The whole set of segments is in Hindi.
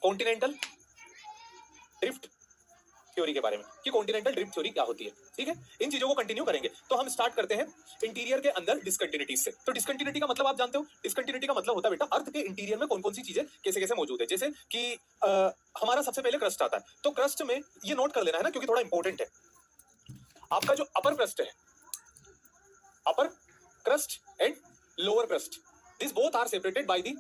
कॉन्टिनेंटल ड्रिफ्ट थ्योरी के बारे में कि कॉन्टिनेंटल ड्रिफ्ट थ्योरी क्या होती है। ठीक है, इन चीजों को कंटिन्यू करेंगे। तो हम स्टार्ट करते हैं इंटीरियर के अंदर डिस्कंटिन्यूटी से। तो डिस्कंटिन्यूटी का मतलब आप जानते हो, डिस्कंटिन्यूटी का मतलब होता है बेटा अर्थ के इंटीरियर में कौन कौन सी चीजें कैसे कैसे मौजूद है। जैसे कि हमारा सबसे पहले क्रस्ट आता है, तो क्रस्ट में ये नोट कर लेना है ना, क्योंकि थोड़ा इंपॉर्टेंट है। आपका जो अपर क्रस्ट है, upper crust and lower crust, this both are separated by the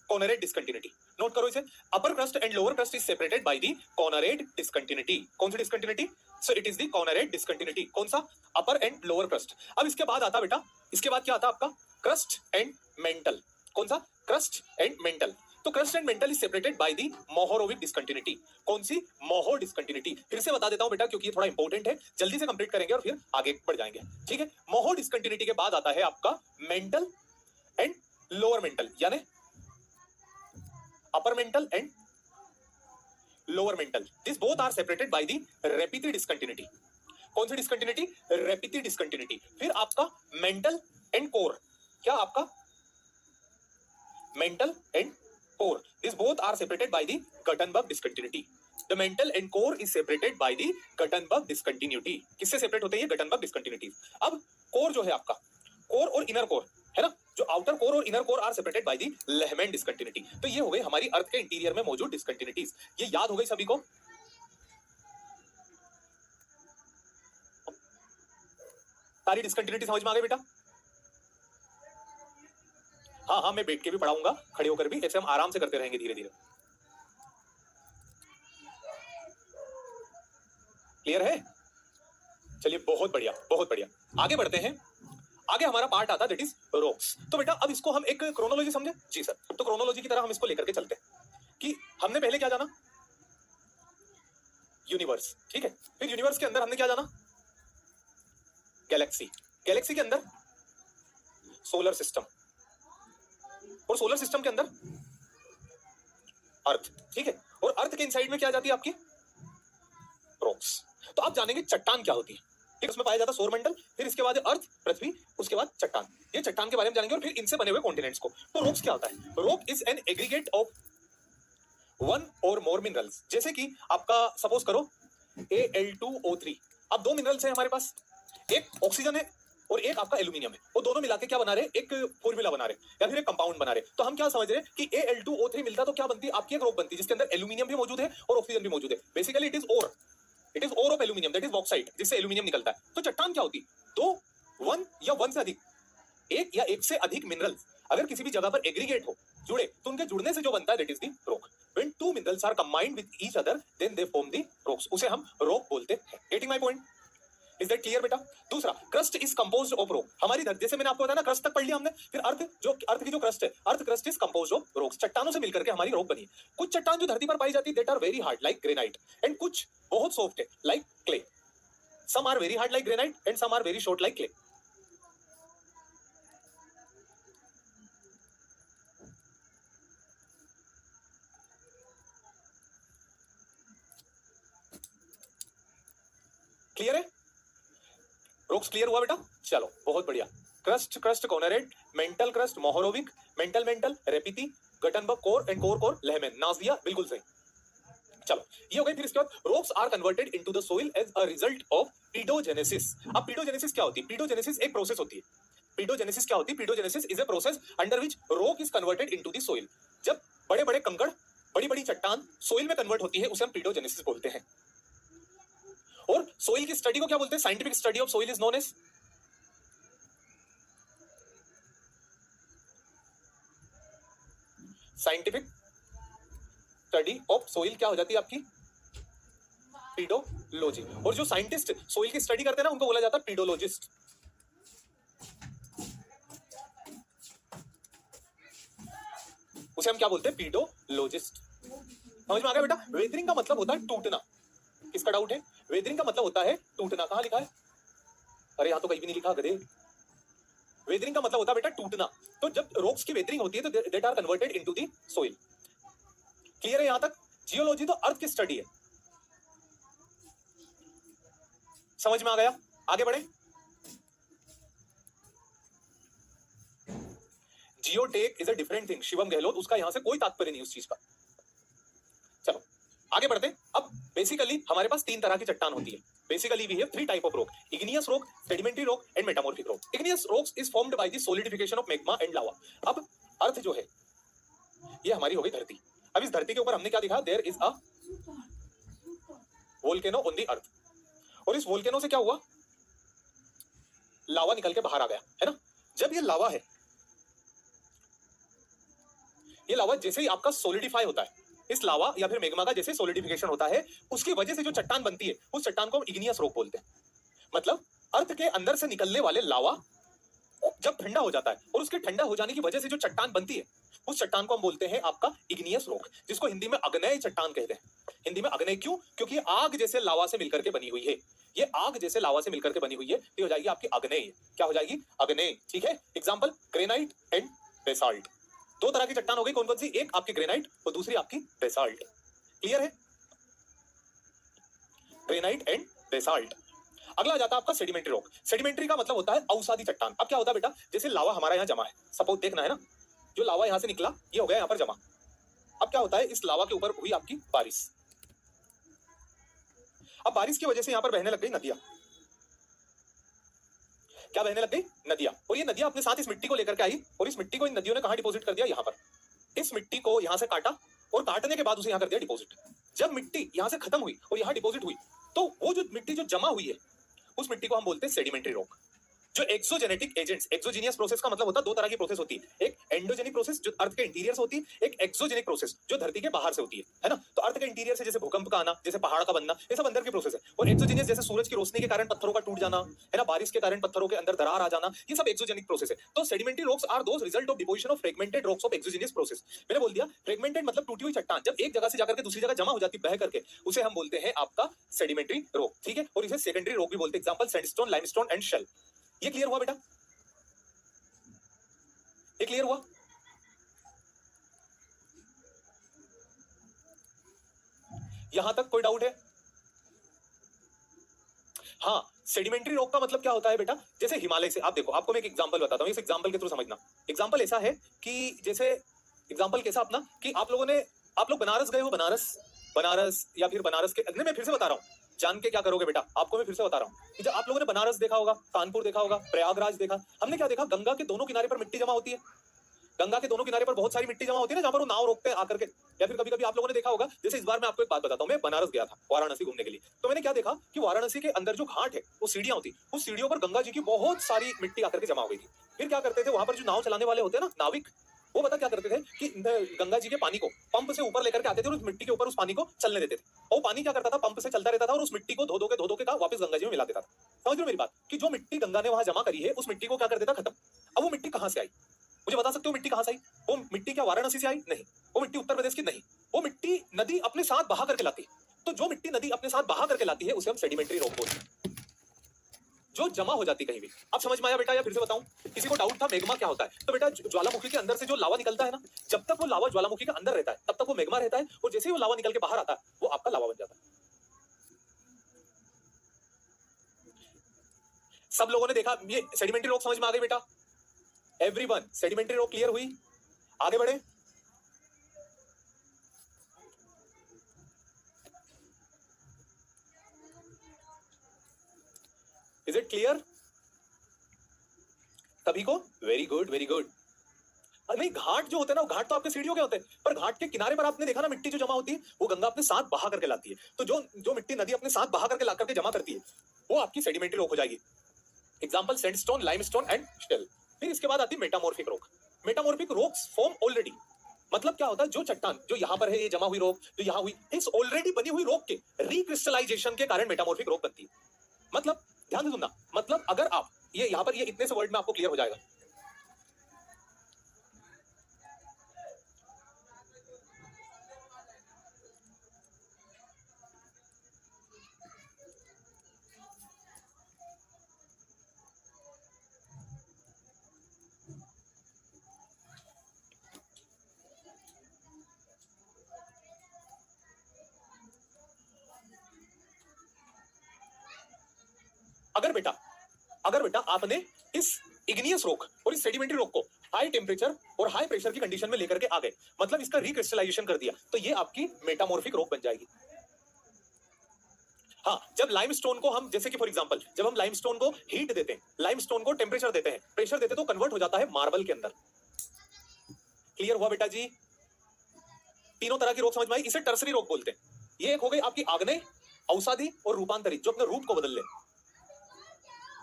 Conrad discontinuity. Note करो इसे, upper crust and lower crust is separated by the Conrad discontinuity. कौन सी discontinuity? So it is the Conrad discontinuity. कौन सा? Upper and lower crust. अब इसके बाद आता बेटा, इसके बाद क्या आता आपका? Crust and mantle. कौन सा? Crust and mantle. तो crust and mantle is separated by the Mohorovicic discontinuity. कौन सी? मोहो डिस्कंटिन्यूटी। फिर से बता देता हूं बेटा, क्योंकि ये थोड़ा इंपॉर्टेंट है, जल्दी से कंप्लीट करेंगे और फिर आगे बढ़ जाएंगे। ठीक है, मोहो डिस्कंटिन्यूटी के बाद आता है आपका मेंटल एंड लोअर मेंटल, यानी upper mantle and lower mantle. This both are separated by the Repetti discontinuity. कौन सी डिस्कंटिन्यूटी? रेपिटी डिस्कंटिन्यूटी। फिर आपका मेंटल एंड कोर, क्या आपका? Mantle and core, this both are separated by the Gutenberg discontinuity. The mantle and core is separated by the Gutenberg discontinuity. किससे सेपरेट होते हैं ये? Gutenberg discontinuity. अब कोर जो है आपका, कोर और इनर कोर है ना, जो आउटर कोर और inner core are separated by the Lehmann discontinuity. तो ये हो गई हमारी अर्थ के इंटीरियर में मौजूद डिस्कंटिन्यूटीज। ये याद हो गई सभी को? सारी डिस्कंटिन्यूटी समझ में आ गई बेटा? हाँ हाँ, मैं बैठ के भी पढ़ाऊंगा, खड़े होकर भी, ऐसे हम आराम से करते रहेंगे धीरे धीरे। क्लियर है? चलिए, बहुत बढ़िया बहुत बढ़िया। आगे बढ़ते हैं। आगे हमारा पार्ट आता है दैट इज रॉक्स। तो बेटा अब इसको हम एक क्रोनोलॉजी समझे? जी सर। तो क्रोनोलॉजी की तरह हम इसको लेकर के चलते हैं कि हमने पहले क्या जाना? यूनिवर्स। ठीक है, फिर यूनिवर्स के अंदर हमने क्या जाना? गैलेक्सी। गैलेक्सी के अंदर सोलर सिस्टम, और सोलर सिस्टम के अंदर अर्थ। ठीक है, और अर्थ के इनसाइड में क्या जाती है आपकी? रॉक्स। तो आप जानेंगे चट्टान क्या होती है। ठीक, उसमें पाया जाता सौरमंडल, फिर इसके बाद अर्थ, पृथ्वी, उसके बाद चट्टान। ये चट्टान के बारे में जानेंगे और फिर इनसे बने हुए कॉन्टिनेंट्स को। तो रॉक्स क्या होता है? Rock is an aggregate of one और मोर मिनरल्स। जैसे कि आपका सपोज करो Al2O3। अब दो मिनरल्स हैं हमारे पास, एक ऑक्सीजन है और एक आपका एल्यूमिनियम है। वो दोनों मिला के क्या बना रहे? एक फॉर्मूला बना रहे, या फिर एक कंपाउंड बना रहे। तो हम क्या समझ रहे हैं कि Al2O3 मिलता तो क्या बनती? आपकी एक रॉक बनती जिसके अंदर एल्यूमिनियम भी मौजूद है और ऑक्सीजन भी मौजूद है। Basically it is ore, it is ore of aluminium, that is bauxite, जिससे एल्यूमिनियम निकलता है। तो चट्टान क्या होती? दो, वन या वन से अधिक, एक या एक से अधिक मिनरल अगर किसी भी जगह पर एग्रीगेट हो, जुड़े, तो उनके जुड़ने से जो बनता है that is the rock. When two minerals are combined with each other, then they form the rocks. उसे हम रॉक बोलते हैं। Getting my point? Is that clear बेटा? दूसरा, crust is composed of rock. हमारी धरती, जैसे मैंने आपको बताया ना, क्रस्ट तक पढ़ लिया हमने। फिर अर्थ, जो अर्थ की जो क्रस्ट है, earth crust is composed of rocks. चट्टानों से मिलकर के हमारी रॉक बनी है। कुछ चट्टान जो धरती पर पाई जाती है that are very hard like granite, and कुछ बहुत सॉफ्ट है like clay. Some are very hard like granite and some are very short like clay. Clear है? रॉक्स क्लियर हुआ बेटा? चलो, बहुत बढ़िया। Crust, crust Conrad, mantle crust Mohorovicic, mantle mantle Repetti, Gutenberg core and core core Lehmann. नाज दिया, बिल्कुल सही। चलो, ये हो गई। फिर इसके बाद rocks are converted into the soil as a result of pedogenesis. अब पीडोजेनेसिस क्या होती है? पीडोजेनेसिस एक प्रोसेस होती है। पीडोजेनेसिस क्या होती है? Paedogenesis is a process under which rock is converted into the soil. जब बड़े बड़े कंकड़, बड़ी बड़ी चट्टान सोइल में कन्वर्ट होती है, उसे हम पीडोजेनेसिस बोलते हैं। और सोइल की स्टडी को क्या बोलते हैं? Scientific study of soil is known as scientific study of soil. क्या हो जाती है आपकी? पीडोलॉजी। और जो साइंटिस्ट सोइल की स्टडी करते हैं ना, उनको बोला जाता है पीडोलॉजिस्ट। उसे हम क्या बोलते हैं? पीडोलॉजिस्ट। समझ में आ गया बेटा? वेदरिंग का मतलब होता है टूटना। किसका डाउट है? वेदरिंग का मतलब होता है टूटना। कहां लिखा है? अरे यहां तो कहीं भी नहीं लिखा, गधे। वेदरिंग का मतलब होता है बेटा टूटना। तो जब रॉक्स की वेदरिंग होती है तो that are converted into the soil. Clear है यहां तक? जियोलॉजी तो अर्थ की स्टडी है। समझ में आ गया? आगे बढ़े। Geotech is a different thing. Shivam Gehlot, उसका यहां से कोई तात्पर्य नहीं उस चीज का। आगे बढ़ते हैं। अब बेसिकली हमारे पास तीन तरह की चट्टान होती है। Basically we have three type of rock: igneous rock, sedimentary rock and metamorphic rock. Igneous rocks is formed by the solidification of magma and lava. अब अर्थ जो है ये हमारी हो गई धरती। अब इस धरती के ऊपर हमने क्या देखा? There is a volcano on the earth. और इस वोल्केनो से क्या हुआ? लावा निकल के बाहर आ गया, है ना। जब ये लावा है, ये लावा जैसे ही आपका सॉलिडिफाई होता है, इस लावा या फिर मैग्मा का जैसे सॉलिडिफिकेशन होता है, उसकी वजह से जो चट्टान बनती है उस चट्टान को हम इग्नियस रॉक बोलते हैं। मतलब अर्थ के अंदर से निकलने वाले लावा जब ठंडा हो जाता है और उसके ठंडा हो जाने की वजह से जो चट्टान बनती है उस चट्टान को हम बोलते हैं आपका इग्नियस रॉक, जिसको हिंदी में अग्नेय चट्टान कहते हैं। हिंदी में अग्नेय क्यों? क्योंकि ये आग जैसे लावा से मिलकर के बनी हुई है। ये आग जैसे लावा से मिलकर के बनी हुई है, तो हो जाएगी आपकी अग्नेय। क्या हो जाएगी? अग्नेय। ठीक है। Example granite and basalt. दो तरह की चट्टान हो गई। कौन कौन सी? एक आपकी ग्रेनाइट और दूसरी आपकी बेसाल्ट। क्लियर है? Granite and basalt. अगला आ जाता है आपका सेडिमेंट्री रॉक। सेडिमेंट्री का मतलब होता है अवसादी चट्टान। अब क्या होता है बेटा? जैसे लावा हमारा यहाँ जमा है, सपोज देखना है ना, जो लावा यहाँ से निकला ये हो गया यहाँ पर जमा। अब क्या होता है? इस लावा के ऊपर हुई आपकी बारिश। अब बारिश की वजह से यहाँ पर बहने लग गई नदियां। क्या बहने लग गई? नदियां। और ये नदियां अपने साथ इस मिट्टी को लेकर के आई और इस मिट्टी को इन नदियों ने कहां डिपॉजिट कर दिया? यहाँ पर। इस मिट्टी को यहाँ से काटा और काटने के बाद उसे यहाँ कर दिया डिपॉजिट। जब मिट्टी यहाँ से खत्म हुई और यहाँ डिपॉजिट हुई, तो वो जो मिट्टी जो जमा हुई है उस मिट्टी को हम बोलते हैं सेडिमेंट्री रॉक। जो एक्सोजेनेटिक एजेंट्स, एक्सोजीनियस प्रोसेस का मतलब होता है दो तरह की प्रोसेस होती है। एक एंडोजेनिक प्रोसेस जो अर्थ के इंटीरियर से होती है, एक एक्सोजेनिक प्रोसेस जो धरती के बाहर से होती है ना। तो अर्थ के इंटीरियर से जैसे भूकंप का आना, जैसे पहाड़ का बनना, ये सब अंदर की प्रोसेस है। और एक्सोजीनियस जैसे सूरज की रोशनी के कारण पत्थरों का टूट जाना, है ना, बारिश के कारण पत्थरों के अंदर दरार आ जाना, ये सब एक्सोजेनिक प्रोसेस है। तो sedimentary rocks are those result of deposition of fragmented rocks of exogenous process. मैंने बोल दिया फ्रेगमेंटेड मतलब टूटी हुई चट्टान जब एक जगह से जाकर के दूसरी जगह जमा हो जाती बह करके, उसे हम बोलते हैं आपका सेडिमेंट्री रॉक। ठीक है। और इसे सेकेंडरी रॉक भी बोलते हैं। Example sandstone, limestone and shale. ये क्लियर हुआ बेटा? ये क्लियर हुआ? यहां तक कोई डाउट है? हाँ, सेडिमेंट्री रॉक का मतलब क्या होता है बेटा? जैसे हिमालय से, आप देखो, आपको मैं एक एग्जांपल बताता हूं, इस एग्जांपल के थ्रू समझना। एग्जांपल ऐसा है कि जैसे एग्जांपल कैसा अपना कि आप लोग बनारस गए हो, बनारस या फिर बनारस के नहीं, मैं फिर से बता रहा हूं, जान के क्या करोगे बेटा, आपको मैं फिर से बता रहा हूं कि जब आप लोगों ने बनारस देखा होगा, कानपुर देखा होगा, प्रयागराज देखा, हमने क्या देखा? गंगा के दोनों किनारे पर मिट्टी जमा होती है। गंगा के दोनों किनारे पर बहुत सारी मिट्टी जमा होती है ना, जहां पर वो नाव रोकते हैं आकर के। या फिर कभी कभी आप लोगों ने देखा होगा, जैसे इस बार मैं आपको एक बात बताता हूं, मैं बनारस गया था वाराणसी घूमने के लिए। तो मैंने क्या देखा कि वाराणसी के अंदर जो घाट है, वो सीढ़ियां होती, उस सीढ़ियों पर गंगा जी की बहुत सारी मिट्टी आकर के जमा हो गई थी। फिर क्या करते थे वहां पर जो नाव चलाने वाले होते हैं ना, नाविक, वो पता क्या करते थे कि गंगा जी के पानी को पंप से ऊपर लेकर के आते थे और उस मिट्टी के ऊपर उस पानी को चलने देते थे। और वो पानी क्या करता था? पंप से चलता रहता था और उस मिट्टी को धो धो के का वापस गंगा जी में मिला देता था। समझ रहे हो मेरी बात? कि जो मिट्टी गंगा ने वहां जमा करी है, उस मिट्टी को क्या कर देता? खत्म। अब वो मिट्टी कहां से आई? मुझे बता सकते हो मिट्टी कहां से आई? वो मिट्टी क्या वाराणसी से आई? नहीं। वो मिट्टी उत्तर प्रदेश की नहीं। वो मिट्टी नदी अपने साथ बहा करके लाती है। तो जो मिट्टी नदी अपने साथ बहा करके लाती है उसे हम सेडिमेंट्री रॉक बोलते हैं, जो जमा हो जाती कहीं भी। अब समझ में आया बेटा? या फिर से बताऊं? किसी को डाउट था मैग्मा क्या होता है? तो बेटा ज्वालामुखी के अंदर से जो लावा निकलता है ना, जब तक वो लावा ज्वालामुखी के अंदर रहता है तब तक वो मैग्मा रहता है, और जैसे ही वो लावा निकल के बाहर आता है वो आपका लावा बन जाता है। सब लोगों ने देखा ये सेडिमेंट्री रॉक? समझ में आ गई बेटा? एवरीवन, सेडिमेंट्री रॉक क्लियर हुई? आगे बढ़े। इज इट क्लियर सभी को? Very good, very good. नहीं, घाट जो होते हैं ना, घाट तो आपके सीढ़ियों के होते हैं, पर घाट के किनारे पर आपने देखा ना मिट्टी जो जमा होती है, वो गंगा अपने साथ बहा करके लाती है। तो जो मिट्टी नदी अपने साथ बहा करके ला करके जमा करती है, वो आपकी सेडिमेंट्री रॉक हो जाएगी। Example sandstone, limestone and shale. फिर इसके बाद आती है metamorphic rock. Metamorphic rocks form already, मतलब क्या होता है? जो चट्टान जो यहाँ पर है, ये जमा हुई रॉक जो यहाँ हुई, इस ऑलरेडी बनी हुई रॉक के रिक्रिस्टलाइजेशन के कारण मेटामॉर्फिक रॉक बनती है। मतलब ध्यान से सुनना, मतलब अगर आप ये यहाँ पर ये इतने से वर्ड में आपको क्लियर हो जाएगा। अगर बेटा आपने इस इग्नियस रॉक और इस सेडिमेंट्री रॉक को हाई टेम्परेचर और हाई प्रेशर की कंडीशन में लेकर के आ गए, मतलब इसका रिक्रिस्टलाइजेशन कर दिया, तो ये आपकी मेटामॉर्फिक रॉक बन जाएगी। हाँ, जब लाइमस्टोन को हम, जैसे कि फॉर एग्जांपल, जब हम लाइमस्टोन को हीट देते हैं, लाइमस्टोन को टेम्परेचर देते हैं, प्रेशर देते हैं, तो कन्वर्ट हो जाता है मार्बल के अंदर। क्लियर हुआ बेटा जी? तीनों तरह की रॉक समझ में आई। इसे टर्सरी रॉक बोलते हैं। ये एक हो गई आपकी आग्नेय, औषधि और रूपांतरित, जो अपने रूप को बदल ले।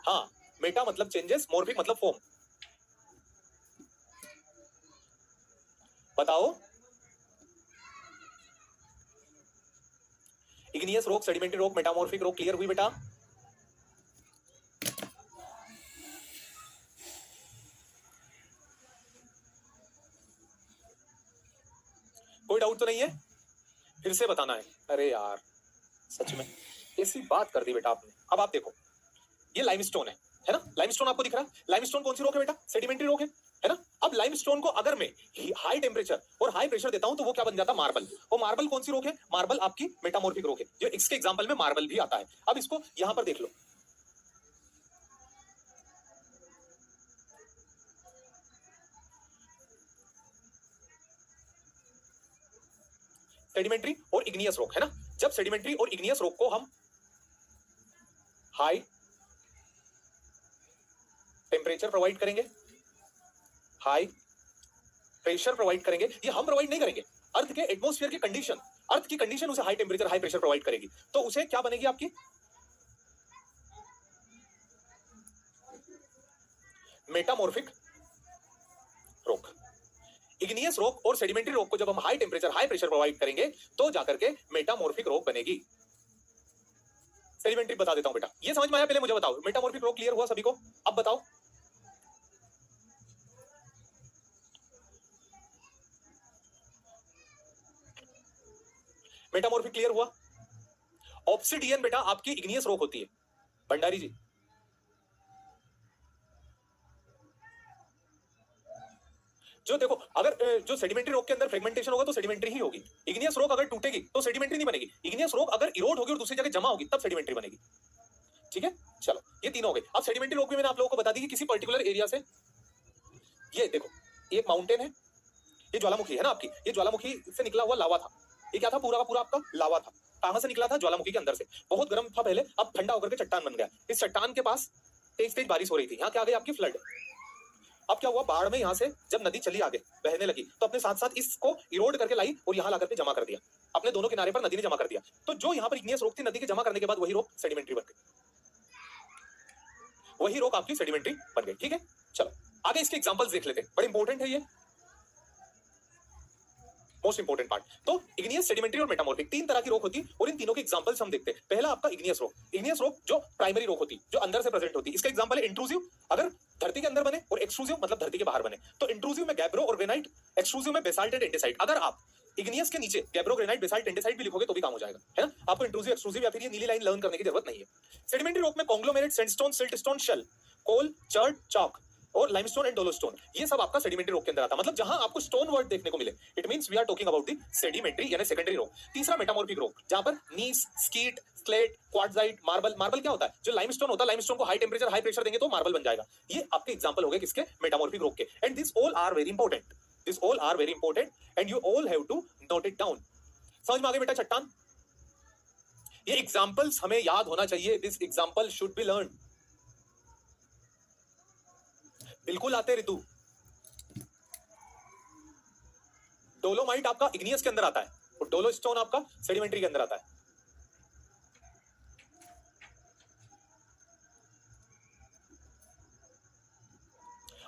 हाँ, मेटा मतलब चेंजेस, मॉर्फिक मतलब फॉर्म। बताओ, igneous rock, sedimentary rock, metamorphic rock, clear हुई बेटा? कोई डाउट तो नहीं है? फिर से बताना है। अरे यार सच में ऐसी बात कर दी बेटा आपने। अब आप देखो, ये लाइमस्टोन है ना? लाइमस्टोन आपको दिख रहा है? लाइमस्टोन कौन सी रॉक है बेटा? सेडिमेंट्री रॉक है ना? अब लाइमस्टोन को अगर मैं हाई टेम्परेचर और हाई प्रेशर देता हूं तो वो क्या बन जाता? मार्बल। और मार्बल कौन सी रॉक है? मार्बल आपकी मेटामॉर्फिक रॉक है, जो इसके एग्जांपल में मार्बल भी आता है। अब इसको यहां पर देख लो, सेडिमेंट्री और इग्नियस रॉक है ना? जब सेडिमेंट्री और इग्नियस रॉक को हम हाई टेम्परेचर प्रोवाइड करेंगे, हाई प्रेशर प्रोवाइड करेंगे, ये हम प्रोवाइड नहीं करेंगे, अर्थ के एटमॉस्फेयर की कंडीशन, अर्थ की कंडीशन उसे high temperature high pressure provide करेगी, तो उसे क्या बनेगी आपकी? Metamorphic rock. इग्नियस रॉक और सेडिमेंट्री रॉक को जब हम high temperature high pressure provide करेंगे तो जाकर के मेटामॉर्फिक रॉक बनेगी। सेडिमेंट्री बता देता हूं बेटा, ये समझ में आया? पहले मुझे बताओ, मेटामॉर्फिक रॉक क्लियर हुआ सभी को? अब बताओ, मेटामॉर्फिक क्लियर हुआ? ऑब्सिडियन बेटा आपकी इग्नियस रॉक होती है, भंडारी जी। जो देखो, अगर जो सेडिमेंट्री रॉक के अंदर फ्रेगमेंटेशन होगा तो सेडिमेंट्री ही होगी। इग्नियस रॉक अगर टूटेगी तो सेडिमेंट्री नहीं बनेगी। इग्नियस रॉक अगर इरोड होगी और दूसरी जगह जमा होगी तब सेडिमेंट्री बनेगी। ठीक है, चलो ये तीनों हो गए। अब सेडिमेंट्री रॉक भी मैंने आप लोगों को बता दी कि किसी पर्टिकुलर एरिया से, ये देखो एक माउंटेन है, ये ज्वालामुखी है ना आपकी, ये ज्वालामुखी से निकला हुआ लावा था। ये क्या था? पूरा का पूरा आपका लावा था। कहां से निकला था? ज्वालामुखी के अंदर से। बहुत गर्म था पहले, अब ठंडा होकर के चट्टान बन गया। इस चट्टान के पास तेज तेज बारिश हो रही थी, यहाँ क्या आ गई आपकी? फ्लड। अब क्या हुआ? बाढ़ में यहाँ से जब नदी चली आगे बहने लगी तो अपने साथ साथ इसको इरोड करके लाई और यहाँ ला करके जमा कर दिया, अपने दोनों किनारे पर नदी ने जमा कर दिया। तो जो यहाँ पर इग्नियस रॉक थी, नदी के जमा करने के बाद वही रॉक सेडिमेंट्री बन गई, वही रॉक आपकी सेडिमेंट्री बन गई। ठीक है, चलो आगे इसके एग्जांपल्स देख लेते हैं, बड़े इंपॉर्टेंट है ये, मोस्ट इंपोर्टेंट पार्ट। तो इग्नियस, सेडिमेंट्री और मेटामॉर्फिक तीन तरह की रॉक होती है और इन तीनों के एग्जांपल्स हम देखते हैं। पहला आपका इग्नियस रॉक। इग्नियस रॉक जो प्राइमरी रॉक होती है, जो अंदर से प्रेजेंट होती है। इसका एग्जांपल है इंट्रूसिव, अगर धरती के अंदर बने, और एक्सट्रूसिव मतलब धरती के बाहर बने। तो इंट्रूसिव में गैब्रो और ग्रेनाइट, एक्सट्रूसिव में बेसाल्ट एंड एंडेसाइट। अगर आप इग्नियस के नीचे गैब्रो, ग्रेनाइट, बेसाल्ट, एंडेसाइट भी लिखोगे तो भी काम हो जाएगा, है ना? आपको इंट्रूसिव, एक्सट्रूसिव या फिर ये नीली लाइन लर्न करने की जरूरत नहीं है। सेडिमेंट्री रॉक में कॉन्ग्लोमेरेट, सैंडस्टोन, सिल्टस्टोन, शेल, कोल, चर्ट, चॉक और लाइमस्टोन एंड डोलोस्टोन, ये सब आपका सेडिमेंट्री रॉक के अंदर आता है। मतलब जहां आपको स्टोन वर्ड देखने को मिले, it means we are talking about the sedimentary यानी सेकेंडरी रॉक। तीसरा मेटामॉर्फिक रॉक, जहां पर gneiss, schist, slate, quartzite, marble. Marble क्या होता है? जो लाइमस्टोन होता है, लाइमस्टोन को हाई टेम्परेचर हाई प्रेशर देंगे तो मार्बल बन जाएगा। ये आपके एग्जांपल हो गए किसके? मेटामॉर्फिक रॉक के। And this all are very important, this all are very important and you all have to note it down. समझ में आ गई बेटा चट्टान? ये एग्जांपल्स हमें याद होना चाहिए, this example should be learn. बिल्कुल आते ऋतु। डोलोमाइट आपका इग्नियस के अंदर आता है और डोलोस्टोन आपका सेडिमेंट्री के अंदर आता है।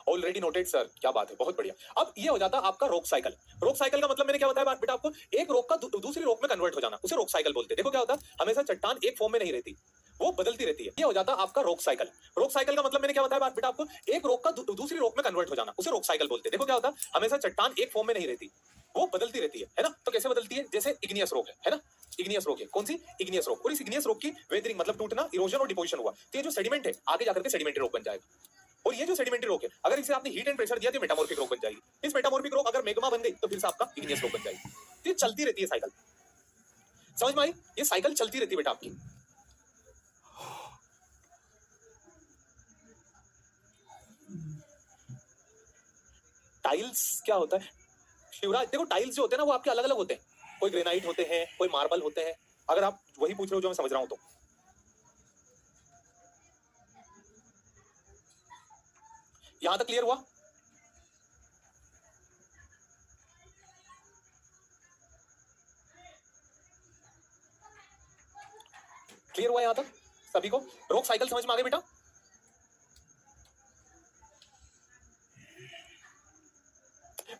ऑलरेडी नोटेड सर, क्या बात है, बहुत बढ़िया। अब ये हो जाता आपका रॉक साइकिल। रॉक साइकिल का मतलब मैंने क्या बताया बेटा आपको? एक रॉक का दूसरी रॉक में कन्वर्ट हो जाना, उसे रॉक साइकिल बोलते हैं। देखो क्या होता है, हमेशा चट्टान एक फॉर्म में नहीं रहती, वो बदलती रहती है। ये हो जाता आपका रॉक साइकिल। रॉक साइकिल का मतलब मैंने क्या बताया बेटा आपको? एक रॉक का दूसरी रॉक में कन्वर्ट हो जाना, उसे रॉक साइकिल बोलते हैं। देखो क्या होता है, हमेशा चट्टान एक फॉर्म में नहीं रहती, वो बदलती रहती है ना? तो कैसे बदलती है? जैसे इग्नियस रॉक है ना? इग्नियस रॉक है, कौन सी? Igneous rock. और इस इग्नियस रॉक की वेदरिंग मतलब टूटना, इरोजन और डिपोजिशन हुआ तो ये जो सेडिमेंट है आगे जाकर के सेडिमेंट्री रॉक बन जाएगा। और ये जो सेडिमेंट्री रॉक है, अगर इसे आपने हीट एंड प्रेशर दिया तो मेटामॉर्फिक रॉक बन जाएगी। इस मेटामॉर्फिक रॉक अगर मैग्मा बन गई तो फिर से आपका इग्नियस रॉक बन जाएगी। तो ये चलती रहती है साइकिल। समझ में आई? ये साइकिल चलती रहती है बेटा आपकी। टाइल्स क्या होता है शिवराज? देखो टाइल्स जो होते हैं ना वो आपके अलग अलग होते हैं, कोई ग्रेनाइट होते हैं, कोई मार्बल होते हैं। अगर आप वही पूछ रहे हो जो मैं समझ रहा हूं तो यहां तक क्लियर हुआ? क्लियर हुआ यहां तक सभी को? रोक साइकिल समझ में आ गई बेटा?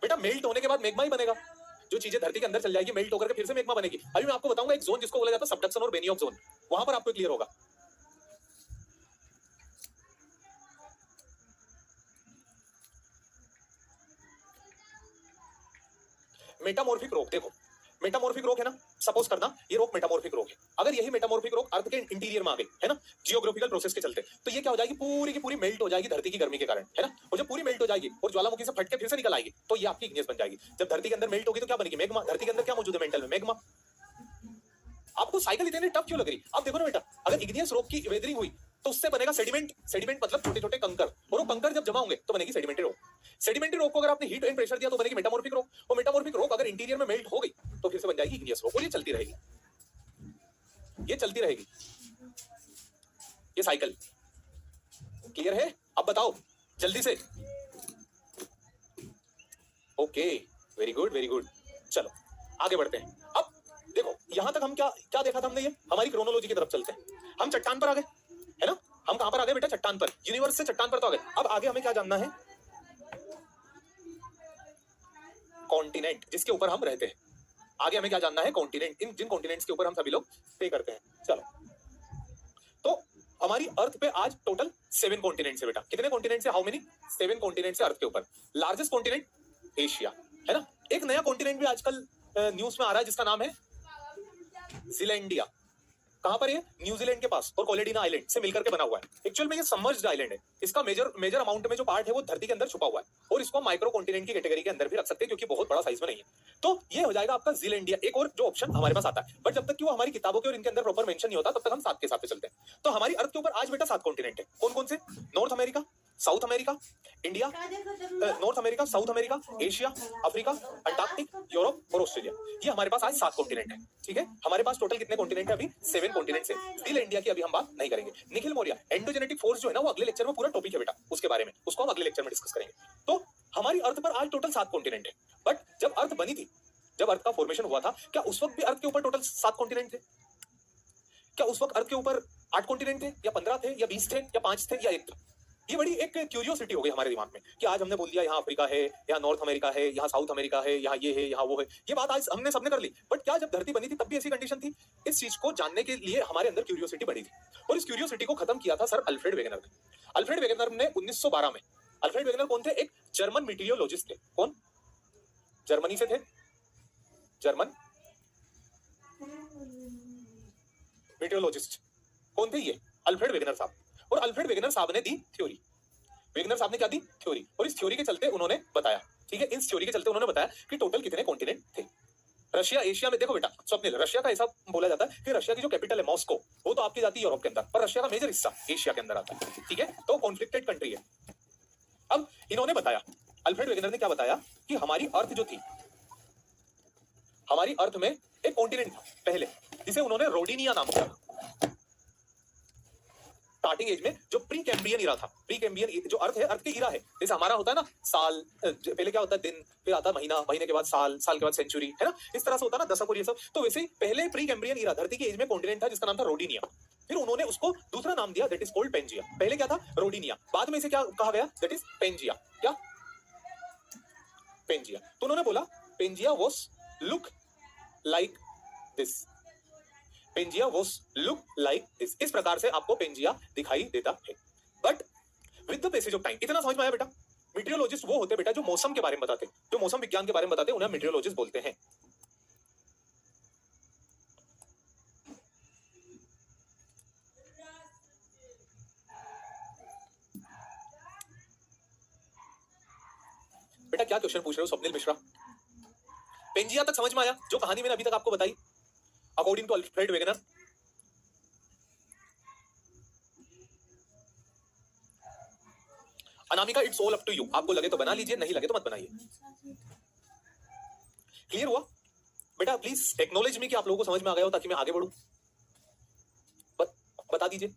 बेटा मेल्ट होने के बाद मैग्मा ही बनेगा, जो चीजें धरती के अंदर चल जाएगी मेल्ट होकर के फिर से मैग्मा बनेगी। अभी मैं आपको बताऊंगा एक जोन जिसको बोला जाता है सबडक्शन और बेनियोक जोन, वहां पर आपको क्लियर होगा। मेटामॉर्फिक रोक, देखो मेटामॉर्फिक रोक है ना, सपोज करना ये रोक मेटामॉर्फिक रोक है, अगर यही मेटामॉर्फिक रोक अर्थ के इंटीरियर में आ गई है ना, जियोग्राफिकल प्रोसेस के चलते, तो ये क्या हो जाएगी, पूरी की पूरी मेल्ट हो जाएगी धरती की गर्मी के कारण, है ना। और जब पूरी मेल्ट हो जाएगी और ज्वालामुखी से फट के फिर से निकल आएगी तो ये आपकी इग्नियस बन जाएगी। जब धरती के अंदर मेल्ट होगी तो क्या बनेगी, मैग्मा। धरती के अंदर क्या मौजूद है मेंटल में, मैग्मा। आपको साइकिल इतनी टफ क्यों लग रही? आप देखो ना बेटा, अगर इग्नियस रॉक की वेदरिंग हुई तो उससे बनेगा सेडिमेंट। सेडिमेंट मतलब छोटे छोटे कंकर, और वो कंकर जब जमा होंगे तो बनेगी सेडिमेंटरी रॉक। सेडिमेंटरी रॉक को अगर आपने हीट एंड प्रेशर दिया तो बनेगी मेटामॉर्फिक रॉक, और मेटामॉर्फिक रॉक अगर इंटीरियर में मेल्ट हो गई तो फिर से बन जाएगी इग्नियस रॉक, और ये चलती रहेगी, ये चलती रहेगी ये साइकिल। क्लियर है? अब बताओ जल्दी से। Okay, very good very good. चलो आगे बढ़ते हैं। अब देखो यहां तक हम क्या क्या देखा था हमने, ये हमारी क्रोनोलॉजी की तरफ चलते हैं। हम चट्टान पर आ गए, है ना। हम कहां पर आ गए बेटा, चट्टान पर। यूनिवर्स से चट्टान पर तो आ गए। अब आगे हमें क्या जानना है, कॉन्टिनेंट जिसके ऊपर हम रहते हैं। आगे हमें क्या जानना है, कॉन्टिनेंट, इन जिन कॉन्टिनेंट्स के ऊपर हम सभी लोग स्टे करते हैं। चलो तो हमारी अर्थ पे आज टोटल 7 कॉन्टिनेंट्स है बेटा। कितने कॉन्टिनेंट्स है, हाउ मेनी? 7 कॉन्टिनेंट्स है अर्थ के ऊपर। लार्जेस्ट कॉन्टिनेंट एशिया, है ना। एक नया कॉन्टिनेंट भी आजकल न्यूज में आ रहा है जिसका नाम है जीलैंडिया। कहां पर है? न्यूजीलैंड के पास और कोलेडिना आइलैंड से मिलकर के बना हुआ है। एक्चुअल में ये सबमर्ज्ड आइलैंड है। इसका मेजर अमाउंट में जो पार्ट है वो धरती के अंदर छुपा हुआ है, और इसको माइक्रो कॉन्टिनेंट की कैटेगरी के अंदर भी रख सकते हैं क्योंकि बहुत बड़ा साइज में नहीं है। तो ये हो जाएगा आपका जीलैंडिया। एक और जो ऑप्शन हमारे पास आता है, बट जब तक कि वो हमारी किताबों के और इनके अंदर प्रॉपर मेंशन नहीं होता तब तक हम 7 के साथ चलते हैं। तो हमारी अर्थ के ऊपर आज बेटा 7 कॉन्टिनेंट है। कौन कौन से? North America, south America, India, north America, south America, Asia, Africa, Antarctic, Europe और ऑस्ट्रेलिया। ये हमारे पास आज 7 कॉन्टिनेंट है। ठीक है, हमारे पास टोटल कितने कॉन्टिनेंट है? अभी 7 कॉन्टिनेंट है। स्टिल इंडिया की अभी हम बात नहीं करेंगे। निखिल मौर्य, एंडोजेनेटिक फोर्स जो है ना, वो अगले लेक्चर में पूरा टॉपिक है बेटा, उसके बारे में उसको हम अगले लेक्चर में डिस्कस करेंगे। तो हमारी अर्थ पर आज टोटल 7 कॉन्टिनेंट है। बट जब अर्थ बनी थी, जब अर्थ का फॉर्मेशन हुआ था, क्या उस वक्त भी अर्थ के ऊपर टोटल 7 कॉन्टिनेंट थे? क्या उस वक्त अर्थ के ऊपर 8 कॉन्टिनेंट थे, या 15 थे, या 20 थे, या 5 थे, या 1 था? ये बड़ी एक क्यूरियोसिटी हो गई हमारे दिमाग में कि आज हमने बोल दिया यहाँ अफ्रीका है, यहाँ नॉर्थ अमेरिका है, यहाँ साउथ अमेरिका है, यहाँ ये है, यहाँ वो है। ये बात आज हमने सबने कर ली, बट क्या जब धरती बनी थी तब भी ऐसी कंडीशन थी? इस चीज को जानने के लिए हमारे अंदर क्यूरियोसिटी बढ़ी थी, और इस क्यूरियोसिटी को खत्म किया था सर अल्फ्रेड वेगनर ने। अल्फ्रेड वेगनर ने 1912 में, अल्फ्रेड वेगनर कौन थे? एक जर्मन मीटीरियोलॉजिस्ट थे। कौन? जर्मनी से थे, जर्मन मीटीरियोलॉजिस्ट। कौन थे ये? अल्फ्रेड वेगनर साहब। और अल्फ्रेड वेगनर साहब ने दी थ्योरी। वेगनर साहब ने क्या दी? थ्योरी। और इस थ्योरी के चलते उन्होंने बताया, ठीक है, इस थ्योरी के चलते उन्होंने बताया कि टोटल कितने कॉन्टिनेंट थे। रशिया एशिया में, देखो बेटा स्वप्निल, रशिया का ऐसा बोला जाता है कि रशिया की जो कैपिटल है मॉस्को, वो तो आपकी जाती है यूरोप के अंदर, पर रशिया का मेजर हिस्सा एशिया के अंदर आता है। ठीक है, तो कॉन्फ्लिक्टेड कंट्री है। अब इन्होंने बताया, अल्फ्रेड वेगनर ने क्या बताया कि हमारी अर्थ जो थी, हमारी अर्थ में एक कॉन्टिनेंट था पहले, जिसे उन्होंने रोडिनिया नाम दिया। स्टार्टिंग एज में जो प्री कैम्ब्रियन इरा था, प्री कैम्ब्रियन जो अर्थ है, अर्थ के इरा है, जैसे हमारा होता है ना साल, पहले क्या होता है दिन, फिर आता है महीना, महीने के बाद साल, साल के बाद सेंचुरी, है ना, इस तरह से होता है ना, दशक और ये सब। तो वैसे ही पहले प्री कैम्ब्रियन इरा धरती के एज में कॉन्टिनेंट था जिसका नाम था रोडिनिया। फिर उन्होंने उसको दूसरा नाम दिया, दैट इज कॉल्ड पेंजिया। पहले क्या था? रोडिनिया। बाद में इसे क्या कहा गया? That is Pangaea. क्या? पेंजिया। तो उन्होंने बोला Pangaea was look like this, Pangaea was look like this. इस प्रकार से आपको पेंजिया दिखाई देता है। But with the passage of time, इतना समझ में आया बेटा? मीटियोलॉजिस्ट वो होते बेटा जो मौसम के बारे में बताते, जो मौसम विज्ञान के बारे में बताते, उन्हें मीटियोलॉजिस्ट बोलते हैं। बेटा क्या क्वेश्चन पूछ रहे हो स्वप्निल मिश्रा? पेंजिया तक समझ में आया जो कहानी मैंने अभी तक आपको बताई according to Alfred Wegener? Anamika, it's all up to you, आपको लगे तो बना लीजिए, नहीं लगे तो मत बनाइए। क्लियर हुआ बेटा? प्लीज एक्नॉलेज मी कि आप लोगों को समझ में आ गया हो, ताकि मैं आगे बढ़ूं। बता दीजिए।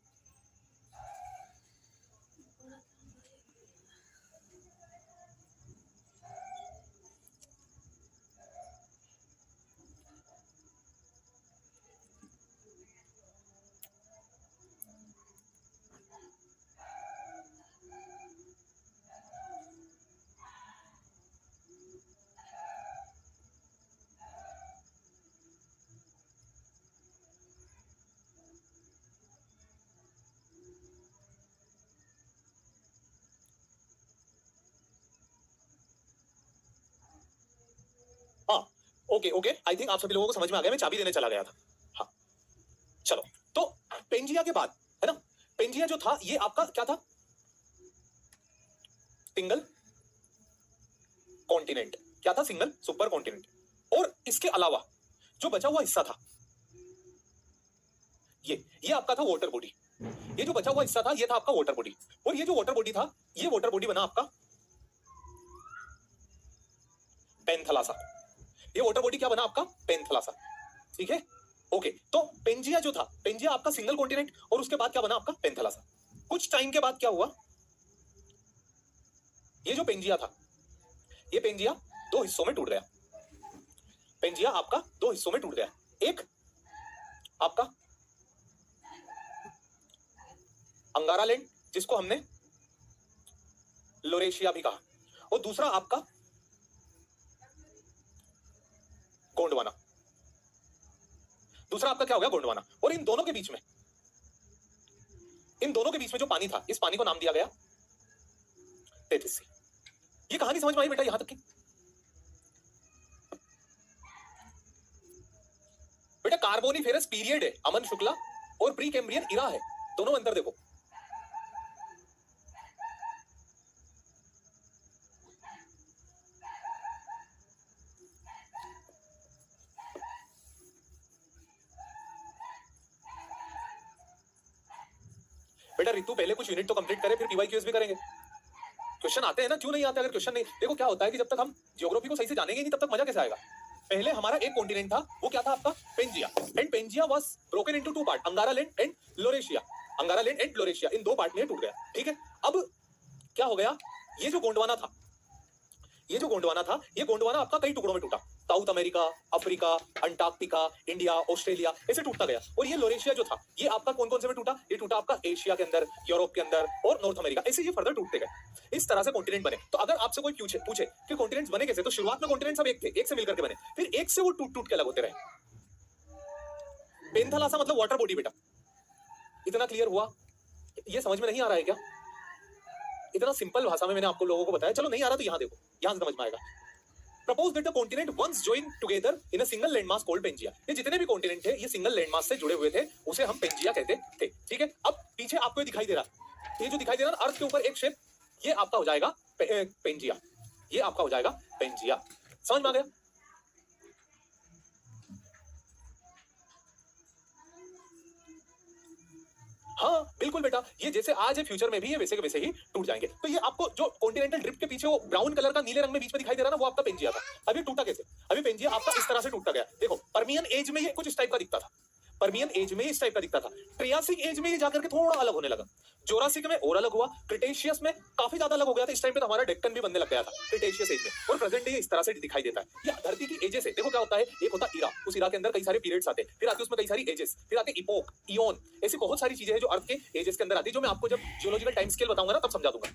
हाँ, ओके ओके, आई थिंक आप सभी लोगों को समझ में आ गया। मैं चाबी देने चला गया था। हाँ चलो, तो पेंजिया के बाद है ना, पेंजिया जो था ये आपका क्या था? Single continent. क्या था? Single super continent. और इसके अलावा जो बचा हुआ हिस्सा था ये आपका था वाटर बॉडी। ये जो बचा हुआ हिस्सा था ये था आपका वाटर बॉडी। और ये जो वाटर बॉडी था, ये वाटर बॉडी बना आपका पेनथलासा। ये वाटर बॉडी क्या बना आपका? पेनथलासा। ठीक है, ओके। तो पेंजिया जो था, पेंजिया आपका सिंगल कॉन्टिनेंट, और उसके बाद क्या बना आपका? पेनथलासा। कुछ टाइम के बाद क्या हुआ? ये जो पेंजिया था, ये पेंजिया दो हिस्सों में टूट गया। पेंजिया आपका दो हिस्सों में टूट गया। एक आपका अंगारा लैंड, जिसको हमने लोरेशिया भी कहा, और दूसरा आपका गोंडवाना। दूसरा आपका क्या हो गया? गोंडवाना। और इन दोनों के बीच में जो पानी था, इस पानी को नाम दिया गया टेथिस सी। ये कहानी समझ में आई बेटा यहां तक की? बेटा कार्बोनिफेरस पीरियड है अमन शुक्ला, और प्री कैम्ब्रियन इरा है, दोनों अंतर देखो। बेटा रितु पहले कुछ यूनिट तो कंप्लीट करे, फिर पीवाईक्यूएस भी करेंगे। क्वेश्चन आते हैं ना, क्यों नहीं आते? अगर क्वेश्चन नहीं, देखो क्या होता है कि जब तक हम ज्योग्राफी को सही से जानेंगे नहीं, तब तक मजा कैसे आएगा? पहले हमारा एक कॉन्टिनेंट था, वो क्या था आपका? Pangaea. And Pangaea was broken into two part, Angara land and Laurasia. Angara land and Laurasia, इन दो पार्ट में टूट गया। ठीक है, अब क्या हो गया? ये जो गोंडवाना था, ये गोंडवाना आपका कई टुकड़ों में टूटा। South America, Africa, Antarctica, India, Australia, ऐसे टूटता गया। और ये लोरेशिया जो था, ये आपका कौन कौन से में टूटा? ये टूटा आपका एशिया के अंदर, यूरोप के अंदर और नॉर्थ अमेरिका, ऐसे ये फर्दर टूटते गए। इस तरह से कॉन्टिनेंट बने। तो अगर आपसे कोई पूछे कि कॉन्टिनेंट्स बने कैसे, तो शुरुआत में कॉन्टिनेंट सब एक थे, एक से मिलकर के बने, फिर एक से वो टूट टूट के अलग होते रहे। पेंथलासा मतलब वाटर बॉडी बेटा। इतना क्लियर हुआ? ये समझ में नहीं आ रहा है क्या? इतना सिंपल भाषा में मैंने आपको लोगों को बताया। चलो नहीं आ रहा तो यहाँ देखो, यहाँ से समझ में आएगा। Propose that the continent once joined together in a single landmass called Pangaea। ये जितने भी कॉन्टिनेंट थे ये सिंगल लैंडमास से जुड़े हुए थे, उसे हम पेंजिया कहते थे। ठीक है, अब पीछे आपको ये दिखाई दे रहा, ये जो दिखाई दे रहा अर्थ के ऊपर एक शेप, ये आपका हो जाएगा पेंजिया। ये आपका हो जाएगा पेंजिया। समझ में आ गया? हाँ बिल्कुल बेटा, ये जैसे आज है फ्यूचर में भी ये वैसे के वैसे ही टूट जाएंगे। तो ये आपको जो कॉन्टिनेंटल ड्रिफ्ट के पीछे वो ब्राउन कलर का नीले रंग में बीच में दिखाई दे रहा ना, वो आपका पेंजिया था। अभी टूटा कैसे? अभी पेंजिया आपका इस तरह से टूटता गया। देखो परमियन एज में ये कुछ इस टाइप का दिखता था, परमियन एज में इस टाइप का दिखता था, ट्रियासिक एज में ये जाकर के थोड़ा अलग होने लगा, जोरासिक में और अलग हुआ, क्रिटेशियस में काफी ज्यादा अलग हो गया था। इस टाइम पे तो हमारा डेक्कन भी बनने लग गया था क्रिटेशियस एज में, और प्रेजेंट डे ये इस तरह से दिखाई देता है। ये धरती की एजेस है। देखो क्या होता है, एक होता इरा, उस इरा के अंदर कई सारे पीरियड्स आते हैं, फिर आते उसमें कई सारी एजेस, फिर आते इपोक, इयोन, ऐसी बहुत सारी चीजें हैं जो अर्थ के एजेस के अंदर आती है, जो मैं आपको जब जियोलॉजिकल टाइम स्केल बताऊंगा ना तब समझा दूंगा।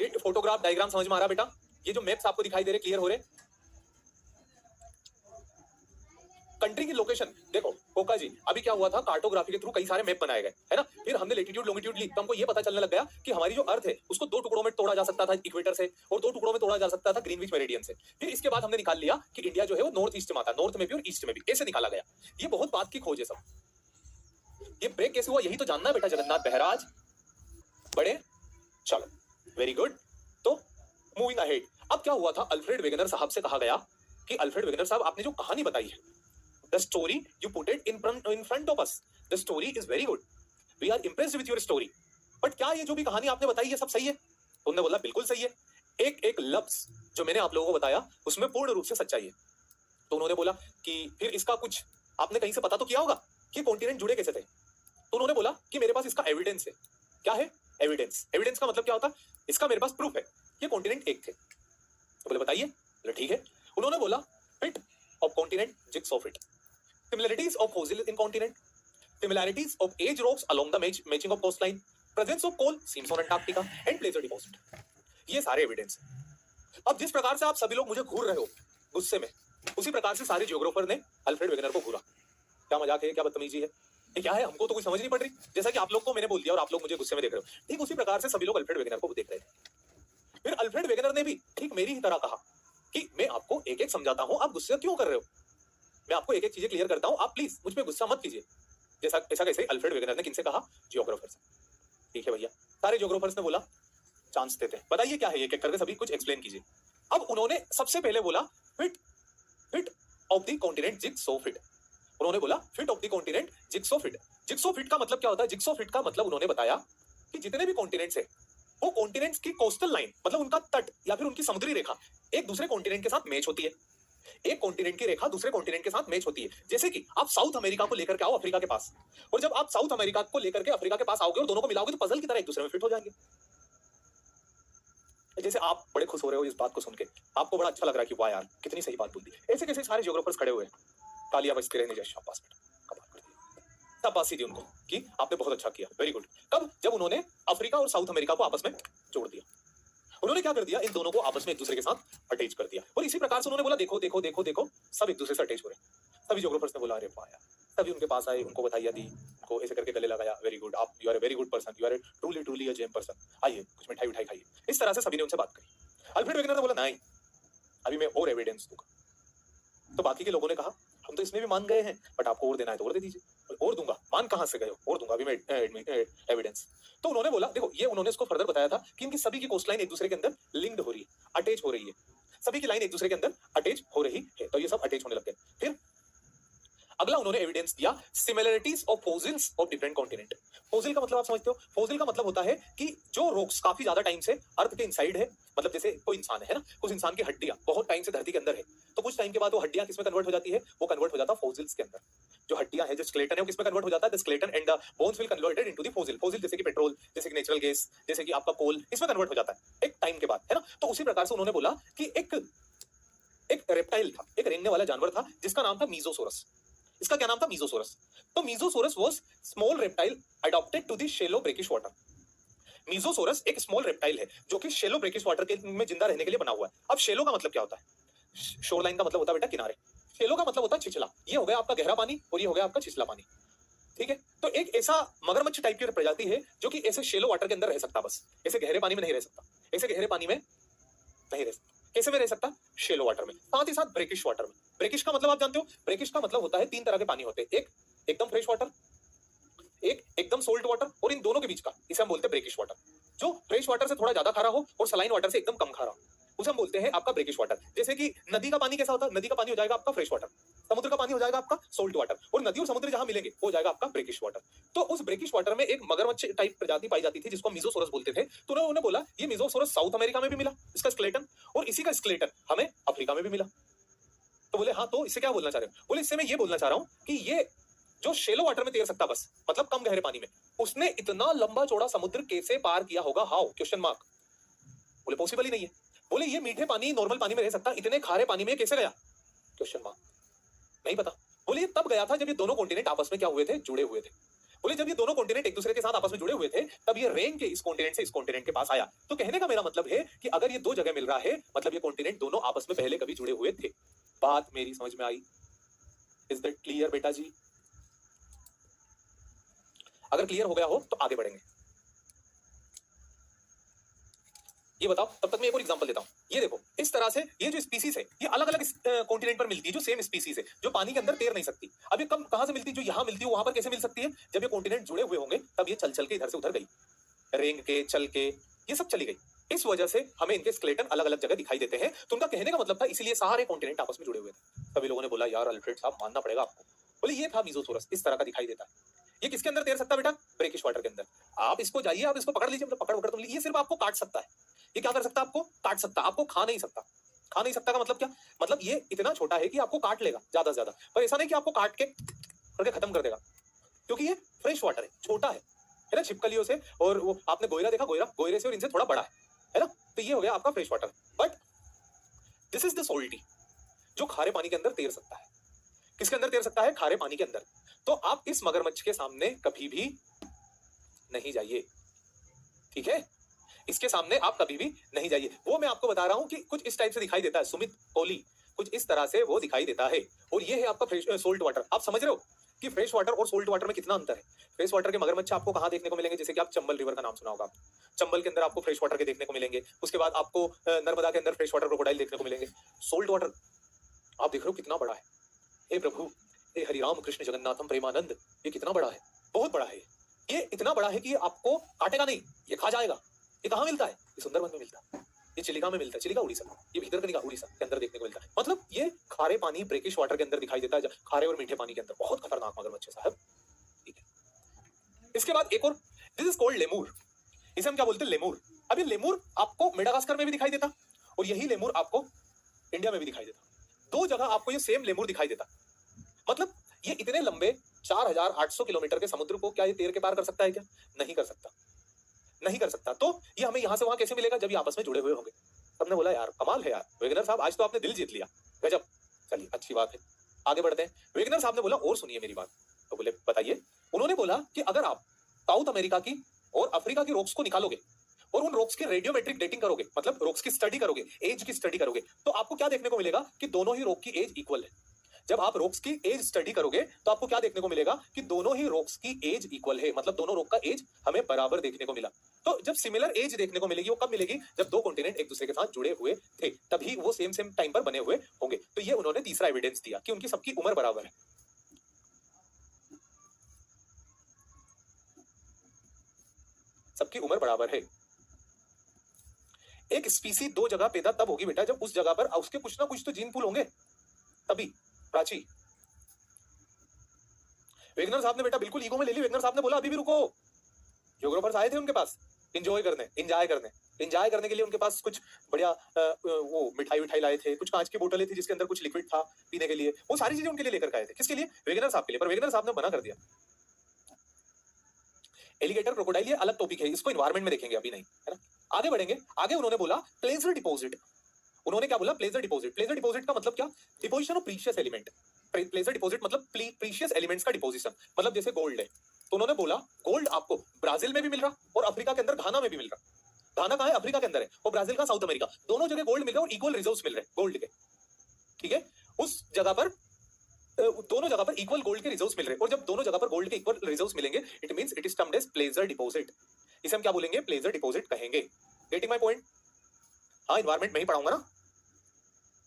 ये फोटोग्राफ डायग्राम समझ में आ रहा बेटा? ये जो मैप्स आपको दिखाई दे रहे, क्लियर हो रहे? कंट्री की लोकेशन देखो कोका जी, अभी क्या हुआ था, कार्टोग्राफी के थ्रू कई सारे मैप बनाए गए, है ना। फिर हमने लेटीट्यूड लॉन्गिट्यूड ली, तो हमको ये पता चलने लग गया कि हमारी जो अर्थ है उसको दो टुकड़ों में तोड़ा जा सकता था इक्वेटर से, और दो टुकड़ों में तोड़ा जा सकता था ग्रीनविच मेरिडियन से। फिर इसके बाद हमने निकाल लिया कि इंडिया जो है वो नॉर्थ ईस्ट में आता, नॉर्थ में भी और ईस्ट में भी, ऐसे निकाला गया। ये बहुत बात की खोज है सब। ये ब्रेक कैसे हुआ यही तो जानना है बेटा जगन्नाथ बहराज बड़े। चलो वेरी गुड। तो मूविंग अहेड, अब क्या हुआ था, अल्फ्रेड वेगनर साहब से कहा गया कि अल्फ्रेड वेगनर साहब आपने जो कहानी बताई है, the story you put it in front of us, the story is very good, we are impressed with your story, but क्या ये जो भी कहानी आपने बताई है सब सही है? उन्होंने बोला बिल्कुल सही है, एक एक लफ्ज जो मैंने आप लोगों को बताया उसमें पूर्ण रूप से सच्चाई है। तो उन्होंने बोला कि फिर इसका कुछ आपने कहीं से पता तो किया होगा कि कॉन्टिनेंट जुड़े कैसे थे? तो उन्होंने बोला कि मेरे पास इसका एविडेंस है। क्या है? एविडेंस। एविडेंस का मतलब क्या होता है? इसका मेरे पास प्रूफ है, ये कॉन्टिनेंट एक थे। तो बोले बताइए। बोले ठीक है। उन्होंने बोला fit of continent, jigsaw fit, similarities of fossil in continent, similarities of age rocks along the matching of coastline, presence of coal seams on Antarctica and placer deposit। ये सारे एविडेंस। अब जिस प्रकार से आप सभी लोग मुझे घूर रहे हो गुस्से में, उसी प्रकार से सारे जियोग्राफर ने अल्फ्रेड वेगनर को घूरा। क्या मजाक है, क्या बदतमीजी है, ये क्या है? हमको तो कोई समझ नहीं पड़ रही। जैसा कि आप लोग को मैंने बोल दिया और आप लोग मुझे गुस्से में देख रहे हो, ठीक उसी प्रकार से सभी लोग अल्फ्रेड वेगनर को देख रहे थे। फिर अल्फ्रेड वेगनर ने भी ठीक मेरी ही तरह कहा कि मैं आपको एक एक समझाता हूं, आप गुस्सा क्यों कर रहे हो, मैं आपको एक एक चीजें क्लियर करता हूं, आप प्लीज मुझ पर गुस्सा मत कीजिए। जैसा ऐसा कैसे? अल्फ्रेड वेगनर ने किनसे कहा? जियोग्राफर्स। ठीक है भैया, सारे जियोग्राफर्स ने बोला चांस देते हैं, बताइए क्या है, एक एक करके सभी कुछ एक्सप्लेन कीजिए। अब उन्होंने सबसे पहले बोला fit fit of the continent jigsaw fit. उन्होंने बोला fit of the continent jigsaw fit. Jigsaw fit का मतलब क्या होता है? जिग्सॉ फिट का मतलब उन्होंने बताया कि जितने भी कॉन्टिनेंट्स है वो कॉन्टिनेंट्स की कोस्टल लाइन, मतलब उनका तट या फिर उनकी समुद्री रेखा एक दूसरे कॉन्टिनेंट के साथ मैच होती है। एक कॉन्टिनेंट की रेखा दूसरे कॉन्टिनेंट के साथ मैच होती है। जैसे कि आप साउथ अमेरिका को लेकर के आओ अफ्रीका के पास, और जब आप साउथ अमेरिका को लेकर के अफ्रीका के पास आओगे और दोनों को मिलाओगे तो पजल की तरह एक दूसरे में फिट हो जाएंगे। जैसे आप बड़े खुश हो रहे हो इस बात को सुन के, आपको बड़ा अच्छा लग रहा है कि वाह यार कितनी सही बात बोल दी। ऐसे कैसे सारे जियोग्राफर्स खड़े हुए, तालियां बजती रहने जैसे शाबाश बेटा, कमाल कर दिया, शाबाशी दी उनको कि आपने बहुत अच्छा किया, वेरी गुड। कब? जब उन्होंने अफ्रीका और साउथ अमेरिका को आपस में जोड़ दिया। उन्होंने क्या कर दिया? इन दोनों को आपस में एक दूसरे के साथ अटैच कर दिया। और इसी प्रकार से उन्होंने बोला देखो देखो देखो देखो सब एक दूसरे से अटैच हो रहे हैं। सभी जियोग्राफर्स ने बोला अरे वाह यार, सभी उनके पास आए, उनको बधाइयां दी, उनको ऐसे करके गले लगाया, वेरी गुड, आप you are a very good person, you are a truly truly a gem person, आइए कुछ मिठाई उठाई खाइए। इस तरह से सभी ने उनसे बात करी। अल्फ्रेड वेगनर ने बोला नहीं, अभी मैं और एविडेंस दूंगा। तो बाकी के लोगों ने कहा हम तो इसमें भी मान गए हैं, बट आपको और देना है तो और दे दीजिए। और दूंगा, मान कहां से गए हो, और दूंगा अभी मैं एविडेंस। तो उन्होंने बोला देखो, ये उन्होंने इसको फर्दर बताया था कि इनकी सभी की कोस्टलाइन एक दूसरे के अंदर लिंक्ड हो रही है, अटैच हो रही है, सभी की लाइन एक दूसरे के अंदर अटैच हो रही है, तो ये सब अटैच होने लग गए। फिर अगला उन्होंने एविडेंस दिया similarities of fossils of different continent. Fossil का मतलब आप समझते हो? फोसिल का मतलब होता है कि जो रॉक्स काफी ज्यादा टाइम से अर्थ के इनसाइड है, मतलब जैसे कोई इंसान है ना, उस इंसान की हड्डियां बहुत टाइम से धरती के अंदर है, तो कुछ टाइम के बाद वो हड्डियां किसमें कन्वर्ट हो जाती है? वो कन्वर्ट हो जाता है फोसिल्स के अंदर। जो हड्डियां है, जो स्केलेटन है, वो किसमें कन्वर्ट हो जाता है? The skeleton and the bones will converted into the fossil. Fossil जैसे कि पेट्रोल, जैसे कि नेचुरल गैस, जैसे कि आपका कोल, इसमें कन्वर्ट हो जाता है एक टाइम के बाद, है ना। तो उसी प्रकार से उन्होंने बोला कि एक रेप्टाइल था, एक रेंगने वाला जानवर था जिसका नाम था मीजोसोरस। इसका क्या नाम था? मीजोसोरस। तो Mesosaurus was small reptile adapted to the shallow brackish water. Mesosaurus एक स्मॉल रेप्टाइल है जो कि शैलो ब्रेकिश वाटर के में जिंदा रहने के लिए बना हुआ है। अब शैलो का मतलब क्या होता है? शोरलाइन का मतलब होता है बेटा किनारे, शैलो का मतलब होता है छिछला। ये हो गया आपका गहरा पानी और ये हो गया आपका छिछला पानी, ठीक है। तो एक ऐसा मगरमच्छ टाइप की प्रजाति है जो कि ऐसे शैलो वाटर के अंदर रह सकता, बस ऐसे गहरे पानी में नहीं रह सकता, ऐसे गहरे पानी में नहीं रह सकता। कैसे में रह सकता? शैलो वाटर में, साथ ही साथ ब्रेकिश वाटर में। ब्रेकिश का मतलब आप जानते हो? ब्रेकिश का मतलब होता है तीन तरह के पानी होते हैं, एक एकदम फ्रेश वाटर, एक एकदम सोल्ट वाटर, और इन दोनों के बीच का इसे हम बोलते हैं ब्रेकिश वाटर। जो फ्रेश वाटर से थोड़ा ज्यादा खारा हो और सलाइन वाटर से एकदम कम खारा हो, उसे हम बोलते हैं आपका ब्रेकिश वाटर। जैसे कि नदी का पानी कैसा होता है? नदी का पानी हो जाएगा आपका फ्रेश वाटर, समुद्र का पानी हो जाएगा आपका सोल्ट वाटर, और नदी और समुद्र जहां मिलेंगे वो हो जाएगा आपका ब्रेकिश वाटर। तो उस ब्रेकिश वाटर में एक मगरमच्छ टाइप प्रजाति पाई जाती थी जिसको मीजोसोरस बोलते थे। तो उन्होंने बोला ये मीजोसोरस साउथ अमेरिका में भी मिला इसका स्केलेटन, और इसी का स्केलेटन हमें अफ्रीका में भी मिला। तो बोले हाँ, तो इससे क्या बोलना चाह रहे हो? बोले इससे मैं ये बोलना चाह रहा हूं कि ये जो शेलो वाटर में तैर सकता, बस मतलब कम गहरे पानी में, उसने इतना लंबा चौड़ा समुद्र कैसे पार किया होगा? हाउ? Question mark. बोले पॉसिबल ही नहीं है। बोले ये मीठे पानी नॉर्मल पानी में रह सकता, इतने खारे पानी में कैसे गया? Question mark. नहीं पता। बोले ये तब गया था जब ये दोनों कॉन्टिनेंट आपस में क्या हुए थे? जुड़े हुए थे। बोले जब ये दोनों कॉन्टिनेंट एक दूसरे के साथ आपस में जुड़े हुए थे तब ये रेंग के इस कॉन्टिनेंट से इस कॉन्टिनेंट के पास आया। तो कहने का मेरा मतलब है कि अगर ये दो जगह मिल रहा है मतलब ये कॉन्टिनेंट दोनों आपस में पहले कभी जुड़े हुए थे। बात मेरी समझ में आई? इज दैट क्लियर बेटा जी? अगर क्लियर हो गया हो तो आगे बढ़ेंगे। ये बताओ, तब तक मैं एक और एग्जांपल देता हूं। ये देखो, इस तरह से ये जो स्पीसीज है ये अलग अलग कॉन्टिनेंट पर मिलती है, जो सेम स्पीसीज है, जो पानी के अंदर तैर नहीं सकती। अब ये कहां से मिलती है? जो यहां मिलती है वहां पर कैसे मिल सकती है? जब ये कॉन्टिनेंट जुड़े हुए होंगे तब ये चल चल के इधर से उधर गई, रेंग के, चल के, ये सब चली गई। इस वजह से हमें इनके स्केलेटन अलग अलग जगह दिखाई देते हैं। तो उनका कहने का मतलब था इसीलिए सारे कॉन्टिनेंट आपस में जुड़े हुए थे। सभी लोगों ने बोला यार अल्फ्रेड साहब मानना पड़ेगा आपको। बोले ये था मीजोथोरस, इस तरह का दिखाई देता है। ये किसके अंदर तैर सकता है बेटा? ब्रेकिश वाटर के अंदर। आप इसको जाइए, आप इसको पकड़ लीजिए, मतलब पकड़ तुम ये सिर्फ आपको काट सकता है। ये क्या कर सकता है? आपको काट सकता है, आपको खा नहीं सकता। खा नहीं सकता का मतलब क्या? मतलब ये इतना छोटा है कि आपको काट लेगा ज्यादा से ज्यादा, पर ऐसा नहीं कि आपको काट के करके खत्म कर देगा, क्योंकि ये फ्रेश वाटर है, छोटा है ना, छिपकलियों से। और वो आपने गोयरा देखा, गोयरे से और इनसे थोड़ा बड़ा है ना? तो ये हो गया आपका fresh water. But this is the salty, जो खारे पानी के अंदर तैर सकता है। किसके अंदर तैर सकता है? खारे पानी के अंदर। तो आप इस मगरमच्छ के सामने कभी भी नहीं जाइए, ठीक है? इसके सामने आप कभी भी नहीं जाइए। वो मैं आपको बता रहा हूं कि कुछ इस टाइप से दिखाई देता है, सुमित कोहली, कुछ इस तरह से वो दिखाई देता है। और ये है आपका फ्रेश सोल्ट वाटर। आप समझ रहे हो कि फ्रेश वाटर और सोल्ट वाटर में कितना अंतर है? फ्रेश वाटर के मगरमच्छ आपको कहां देखने को मिलेंगे? जैसे कि आप चंबल रिवर का नाम सुना होगा, चंबल के अंदर आपको फ्रेश वाटर के देखने को मिलेंगे। उसके बाद आपको नर्मदा के अंदर फ्रेश वाटर क्रोकोडाइल देखने को मिलेंगे। सोल्ट वाटर आप देख रहे हो कितना बड़ा है। हे प्रभु, हे हरिराम कृष्ण जगन्नाथम प्रेमानंद, ये कितना बड़ा है, बहुत बड़ा है। ये इतना बड़ा है कि ये आपको काटेगा नहीं, ये खा जाएगा। ये कहाँ मिलता है? ये सुंदरवन में मिलता है, ये चिलिका में मिलता है, चिलिका उड़ीसा, ये भीतरकनिका उड़ीसा के अंदर देखने को मिलता है। मतलब ये खारे पानी ब्रेकिश वाटर के अंदर दिखाई देता है, खारे और मीठे पानी के अंदर। बहुत खतरनाक मगरमच्छ है साहब, ठीक है। इसके बाद एक और, दिस इज कॉल्ड लेमूर। इसे हम क्या बोलते हैं? लेमूर। अब ये लेमूर आपको मेडागास्कर में भी दिखाई देता और यही लेमूर आपको इंडिया में भी दिखाई देता। दो जगह आपको ये सेम लेमूर दिखाई देता। मतलब ये इतने लंबे 4800 किलोमीटर के समुद्र को क्या ये तैर के पार कर सकता है क्या? नहीं कर सकता, नहीं कर सकता। तो ये हमें यहां से वहां कैसे मिलेगा? जब ये आपस में जुड़े हुए होंगे। सबने बोला यार कमाल है यार वेगनर साहब, आज तो आपने दिल जीत लिया, गजब। चलिए अच्छी बात है, आगे बढ़ते हैं। वेगनर साहब ने बोला और सुनिए मेरी बात। तो बोले बताइए। उन्होंने बोला कि अगर आप साउथ अमेरिका की और अफ्रीका की रॉक्स को निकालोगे और उन रॉक्स की रेडियोमेट्रिक डेटिंग करोगे, मतलब रॉक्स की स्टडी करोगे, एज की स्टडी करोगे, तो आपको क्या देखने को मिलेगा? कि दोनों ही रॉक की एज इक्वल है। जब आप रॉक्स की एज स्टडी करोगे तो आपको क्या देखने को मिलेगा? कि दोनों ही रॉक्स की एज इक्वल है, मतलब दोनों रॉक का एज हमें बराबर देखने को मिला। तो जब सिमिलर एज देखने को मिलेगी, वो कब मिलेगी? जब दो कॉन्टिनेंट एक दूसरे के साथ जुड़े हुए थे, तभी वो सेम सेम टाइम पर बने हुए होंगे। तो ये उन्होंने तीसरा एविडेंस दिया कि उनकी सबकी उम्र बराबर है। सबकी उम्र बराबर है। एक स्पीसी दो जगह पैदा तब होगी बेटा जब उस जगह पर उसके कुछ ना कुछ तो जीन पूल होंगे, तभी। प्राची, वेगनर साहब ने बेटा बिल्कुल ईगो में ले ली। वेगनर साहब ने बोला अभी भी रुको। जियोग्राफर्स आए थे उनके पास एंजॉय करने के लिए। उनके पास कुछ बढ़िया वो मिठाई लाए थे, कुछ कांच की बोतलें थी जिसके अंदर कुछ लिक्विड था पीने के लिए। वो सारी चीजें उनके लिए लेकर आए थे। किसके लिए? वेगनर साहब के लिए। पर वेगनर साहब ने मना कर दिया। एलिगेटर क्रोकोडाइल ये अलग टॉपिक है, इसको एनवायरमेंट में देखेंगे, अभी नहीं, है ना। आगे बढ़ेंगे। आगे उन्होंने बोला प्लेजर डिपॉजिट। उन्होंने क्या बोला? Pleasure deposit. प्लेजर डिपॉजिट का मतलब क्या? Deposition of precious element. Pleasure deposit मतलब प्रीशियस एलिमेंट्स का डिपोजिशन, मतलब जैसे गोल्ड है। तो उन्होंने बोला गोल्ड आपको ब्राजील में भी मिल रहा और अफ्रीका के अंदर घाना में भी मिल रहा। घाना कहाँ है? अफ्रीका के अंदर है, और ब्राजील का साउथ अमेरिका, दोनों जगह गोल्ड मिल रहा है और इक्वल रिजर्व्स मिल रहे हैं गोल्ड के, ठीक है। उस जगह पर दोनों जगह पर इक्वल गोल्ड के रिजर्व्स मिल रहे हैं, और जब दोनों जगह पर गोल्ड के इक्वल रिजर्व्स मिलेंगे it means it is termed as pleasure deposit. इसे हम क्या बोलेंगे? प्लेजर डिपॉजिट कहेंगे। Getting my point? हाँ, एनवायरमेंट में ही पढ़ाऊंगा ना।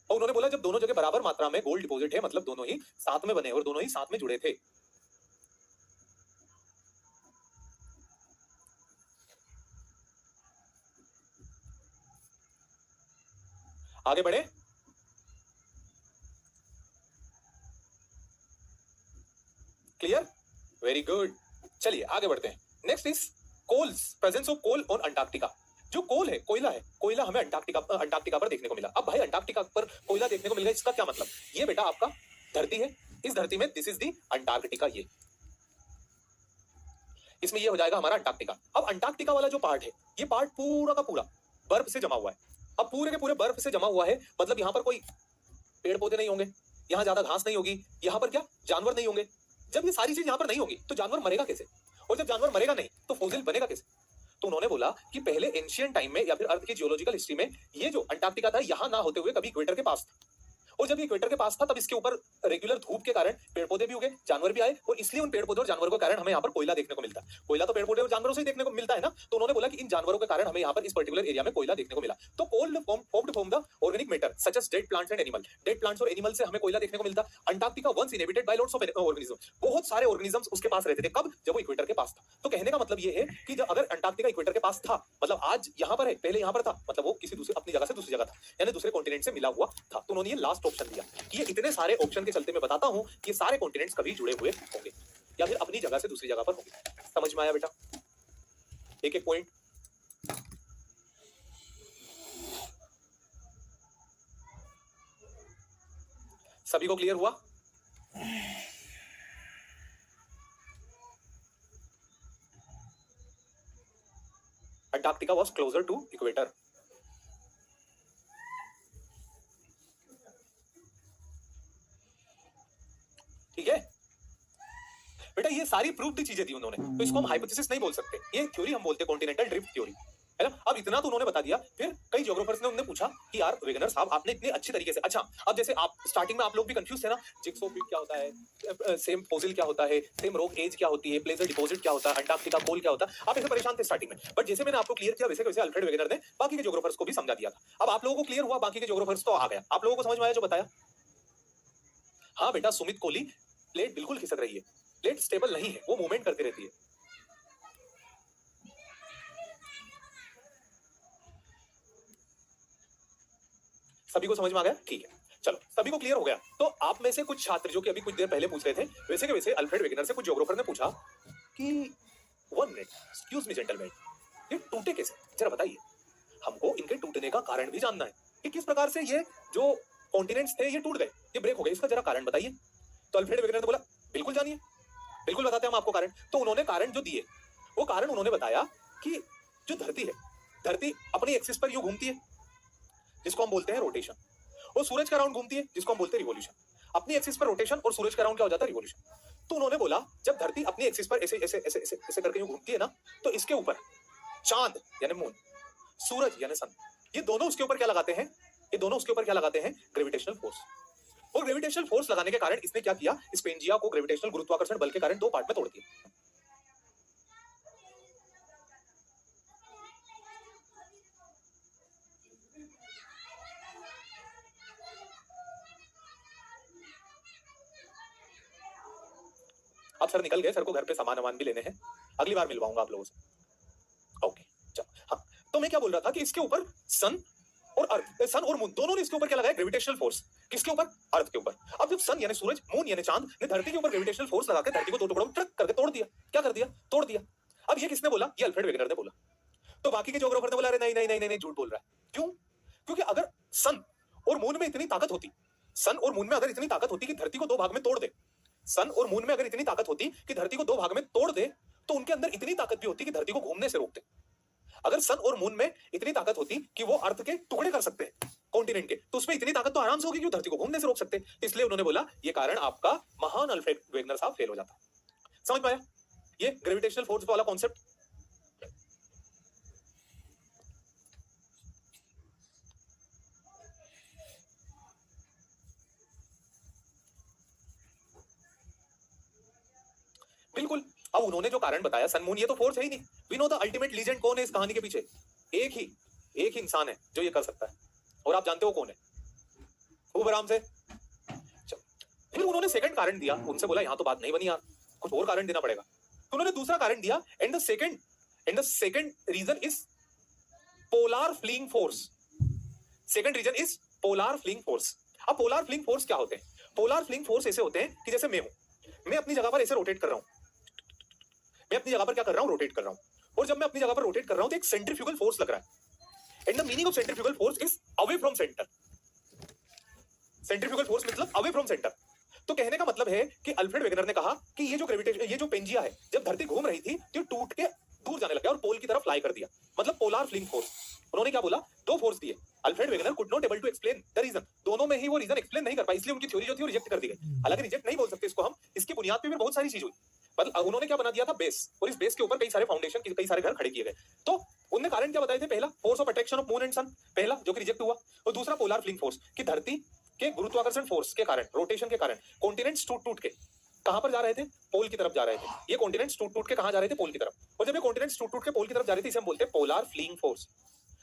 और उन्होंने बोला जब दोनों जगह बराबर मात्रा में गोल्ड डिपॉजिट है, मतलब दोनों ही साथ में बने और दोनों ही साथ में जुड़े थे। आगे बढ़े। क्लियर? Very good. चलिए आगे बढ़ते हैं। Next is coals, presence of coal on Antarctica. जो कोल है, कोयला है, कोयला हमें अंटार्कटिका पर देखने को मिला। अब भाई अंटार्कटिका पर कोयला देखने को मिल गया, इसका क्या मतलब? ये बेटा आपका धरती है, इस धरती में दिस इज दी अंटार्कटिका। ये इसमें ये हो जाएगा हमारा अंटार्कटिका। अब अंटार्कटिका वाला जो पार्ट है, ये पार्ट पूरा का पूरा बर्फ से जमा हुआ है। अब पूरे के पूरे बर्फ से जमा हुआ है, मतलब यहाँ पर कोई पेड़ पौधे नहीं होंगे, यहाँ ज्यादा घास नहीं होगी, यहाँ पर क्या जानवर नहीं होंगे। जब ये सारी चीज यहाँ पर नहीं होगी तो जानवर मरेगा कैसे? और जब जानवर मरेगा नहीं तो फॉसिल बनेगा कैसे? तो उन्होंने बोला कि पहले एंशियंट टाइम में या फिर अर्थ की जियोलॉजिकल हिस्ट्री में ये जो अंटार्कटिका था यहाँ ना होते हुए कभी इक्वेटर के पास था, और जब ये इक्वेटर के पास था तब इसके ऊपर रेगुलर धूप के कारण पेड़ पौधे भी उगे, जानवर भी आए, और इसलिए उन पेड़ पौधों और जानवरों के कारण हमें यहाँ पर कोयला देखने को मिलता है। कोयला तो पेड़ पौधे और जानवरों से ही देखने को मिलता है ना। तो उन्होंने बोला कि इन जानवरों के कारण हमें यहाँ पर इस पर्टिकुलर एरिया में कोयला देखने को मिला। तो coal formed from the organic matter such as dead plants and animal. Dead plants और एनिमल से हमें कोयला देखने को मिलता। Antarctica once inhabited by lots of organism, बहुत सारे ऑर्गेनिजम्स उसके पास रहते थे। कब? जब वो इक्वेटर के पास था। तो कहने का मतलब ये है कि जब अगर अंटार्कटिका इक्वेटर के पास था, मतलब आज यहाँ पर है, पहले यहाँ पर था, मतलब वो किसी दूसरे अपनी जगह से दूसरी जगह था, यानी दूसरे कॉन्टिनेंट से मिला हुआ था। तो उन्होंने ये लास्ट ऑप्शन दिया। ये इतने सारे ऑप्शन के चलते मैं बताता हूँ कि सारे कॉन्टिनेंट्स कभी जुड़े हुए होंगे या फिर अपनी जगह से दूसरी जगह पर होंगे। समझ में आया बेटा? एक एक पॉइंट। सभी को क्लियर हुआ? Antarctica was closer to equator. ठीक है बेटा, ये सारी प्रूव्ड चीजें थी उन्होंने, तो इसको हम हाइपोथेसिस नहीं बोल सकते, ये थ्योरी हम बोलते हैं, कॉन्टिनेंटल ड्रिफ्ट थ्योरी, है ना। अब इतना तो उन्होंने बता दिया। फिर कई ज्योग्राफर्स ने उन्हें पूछा कि यार वेगनर साहब, आपने इतने अच्छे तरीके से, अच्छा अब जैसे आप स्टार्टिंग में आप लोग भी कंफ्यूज थे ना, जिग्सो फिट क्या होता है, सेम फोसिल क्या होता है, सेम रॉक एज क्या होती है, प्लेजर डिपॉजिट क्या होता है, अंटार्कटिका कोल क्या होता है, आप ऐसे परेशान थे स्टार्टिंग में। बट जैसे मैंने आपको क्लियर किया, वैसे वैसे अल्फ्रेड वेगनर ने बाकी के ज्योग्राफर्स को भी समझा दिया था। अब आप लोगों को क्लियर हुआ, बाकी के ज्योग्राफर्स तो आ गया, आप लोगों को समझ में आया जो बताया? हाँ बेटा, सुमित कोहली, प्लेट बिल्कुल खिसक रही है, प्लेट स्टेबल नहीं है, वो मूवमेंट करती रहती है। सभी को समझ में आ गया? ठीक है, चलो सभी को क्लियर हो गया। तो आप में से कुछ छात्र जो कि अभी कुछ देर पहले पूछ रहे थे, वैसे के वैसे अल्फ्रेड वेगनर से कुछ ज्योग्राफर ने पूछा कि 1 मिनट, एक्सक्यूज मी जेंटलमैन, ये टूटे कैसे, जरा बताइए, हमको इनके टूटने का कारण भी जानना है कि किस प्रकार से ये जो कॉन्टिनेंट्स थे ये टूट गए, ये ब्रेक हो गए, इसका जरा कारण बताइए। तो अल्फ्रेड वेगनर ने बोला बिल्कुल जानिए, बिल्कुल बताते हैं हम आपको कारण। तो उन्होंने कारण जो दिए, वो कारण उन्होंने बताया कि जो धरती है, धरती अपनी एक्सिस पर यूं घूमती है जिसको हम बोलते हैं रोटेशन, और सूरज का राउंड घूमती है जिसको हम बोलते हैं रिवॉल्यूशन। अपनी एक्सिस पर रोटेशन और सूरज का राउंड क्या हो जाता है? रिवॉल्यूशन। तो उन्होंने बोला जब धरती अपनी एक्सिस पर ऐसे ऐसे ऐसे ऐसे ऐसे करके यूं घूमती है ना, तो इसके ऊपर चांद यानी मून, सूरज यानी सन, ये दोनों उसके ऊपर क्या लगाते हैं? ये दोनों उसके ऊपर क्या लगाते हैं? Gravitational force. और ग्रेविटेशनल फोर्स लगाने के कारण इसने क्या किया? इस पेंजिया को ग्रेविटेशनल गुरुत्वाकर्षण बल के कारण दो पार्ट में तोड़ दिया। अब सर निकल गए, सर को घर पे सामान वामान भी लेने हैं, अगली बार मिलवाऊंगा आप लोगों से। ओके चलो, हाँ तो मैं क्या बोल रहा था कि इसके ऊपर सन और अर्थ, सन और मून दोनों ने इसके ऊपर क्या लगाया? Gravitational force. किसके ऊपर? अर्थ के ऊपर। अब जब सन यानी सूरज, मून यानी चांद ने धरती के ऊपर ग्रेविटेशनल फोर्स लगा के धरती को दो टुकड़ों में ट्रक करके तोड़ दिया। क्या कर दिया? तोड़ दिया। अब ये किसने बोला? ये अल्फ्रेड वेगनर ने बोला। तो बाकी के ज्योग्राफर ने बोला अरे नहीं नहीं नहीं नहीं, झूठ बोल रहा है। क्यों? क्योंकि अगर सन और मून में इतनी ताकत होती, सन और मून में अगर इतनी ताकत होती कि धरती को दो भाग में तोड़ दे, सन और मून में अगर इतनी ताकत होती कि धरती को दो भाग में तोड़ दे, तो उनके अंदर इतनी ताकत भी होती कि धरती को घूमने से रोक दे। अगर सन और मून में इतनी ताकत होती कि वो अर्थ के टुकड़े कर सकते हैं कॉन्टिनेंट के, तो उसमें इतनी ताकत तो आराम से होगी कि वो धरती को घूमने से रोक सकते। इसलिए उन्होंने बोला ये कारण आपका महान अल्फ्रेड वेगनर साहब फेल हो जाता। समझ में आया ये ग्रेविटेशनल फोर्स वाला कॉन्सेप्ट? बिल्कुल। अब उन्होंने जो कारण बताया सन मून, ये तो फोर्स है ही नहीं। We know the ultimate legend कौन है इस कहानी के पीछे? एक ही इंसान है जो ये कर सकता है, और आप जानते हो कौन है? खूब आराम से। चलो, फिर उन्होंने सेकंड कारण दिया, उनसे बोला यहां तो बात नहीं बनी यार, कुछ और कारण देना पड़ेगा। तो उन्होंने दूसरा कारण दिया, and the second reason is polar fleeing force. Second reason is polar fleeing force. अब पोलार फ्लीइंग फोर्स क्या होते हैं? पोलार फ्लीइंग फोर्स ऐसे होते हैं कि जैसे मैं हूं, मैं अपनी जगह पर ऐसे रोटेट कर रहा हूं, मैं अपनी जगह पर क्या कर रहा हूं? रोटेट कर रहा हूं। और जब मैं अपनी जगह पर रोटेट कर रहा हूं तो एक सेंट्रीफ्यूगल फोर्स लग रहा है, and the meaning of centrifugal force is away from centre. Centrifugal force मतलब अवे फ्रॉम सेंटर। तो कहने का मतलब है कि अल्फ्रेड वेगनर ने कहा कि ये जो ग्रेविटेशन, ये जो पेंजिया है, जब धरती घूम रही थी तो टूट के दूर जाने लगा और पोल की तरफ फ्लाई कर दिया, मतलब पोलार फ्लिंग फोर्स। उन्होंने क्या बोला? दो फोर्स दिए। Alfred Wegener could not able to explain the reason, दोनों में ही वो रीजन एक्सप्लेन नहीं कर पाई, इसलिए उनकी थ्योरी जो थी वो रिजेक्ट कर दी गई। हालांकि रिजेक्ट नहीं बोल सकते इसको हम, इसकी बुनियाद पे भी बहुत सारी चीज हुई। मतलब उन्होंने क्या बना दिया था? बेस, और इस बेस के ऊपर कई सारे फाउंडेशन, कई सारे घर खड़े किए गए। तो उन्होंने कारण क्या बताए थे? पहला force of attraction of moon and sun, पहला जो कि रिजेक्ट हुआ, और दूसरा पोलार फ्लिंग फोर्स कि धरती के गुरुत्वाकर्षण फोर्स के कारण, रोटेशन के कारण कॉन्टिनेंट्स टूट टूट के कहां पर जा रहे थे? पोल की तरफ जा रहे थे। ये कॉन्टिनेंट्स टूट टूट के कहां जा रहे थे? पोल की तरफ। और जब ये कॉन्टिनेंट्स टूट टूट के पोल की तरफ जा रहे थे, इसे हम बोलते हैं पोलार फ्लीइंग फोर्स।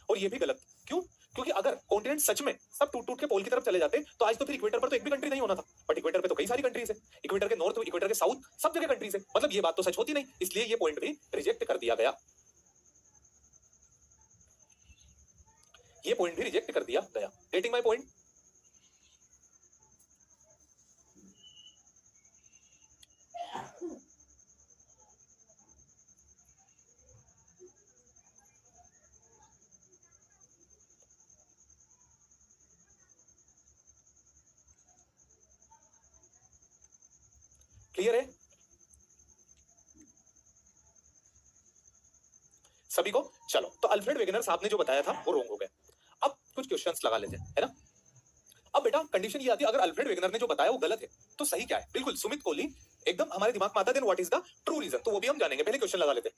और ये भी गलत। क्यों? क्योंकि अगर कॉन्टिनेंट सच में सब टूट टूट के पोल की तरफ चले जाते तो आज तो फिर इक्वेटर पर तो एक भी कंट्री नहीं होना था, बट इक्वेटर पे तो कई सारी कंट्रीज है, इक्वेटर के नॉर्थ, इक्वेटर के साउथ, सब जगह कंट्रीज है, मतलब ये बात तो सच होती नहीं, इसलिए ये पॉइंट भी रिजेक्ट कर दिया गया, ये पॉइंट भी रिजेक्ट कर दिया गया। Getting my point? क्लियर है सभी को? चलो, तो अल्फ्रेड वेगनर साहब ने जो बताया था वो रॉन्ग हो गया। अब कुछ क्वेश्चंस लगा लेते हैं, है ना। अब बेटा कंडीशन ये आती है, अगर अल्फ्रेड वेगनर ने जो बताया वो गलत है तो सही क्या है? बिल्कुल सुमित कोहली एकदम हमारे दिमाग में आता है, then what is the true reason, तो वो भी हम जानेंगे। पहले क्वेश्चन लगा लेते हैं।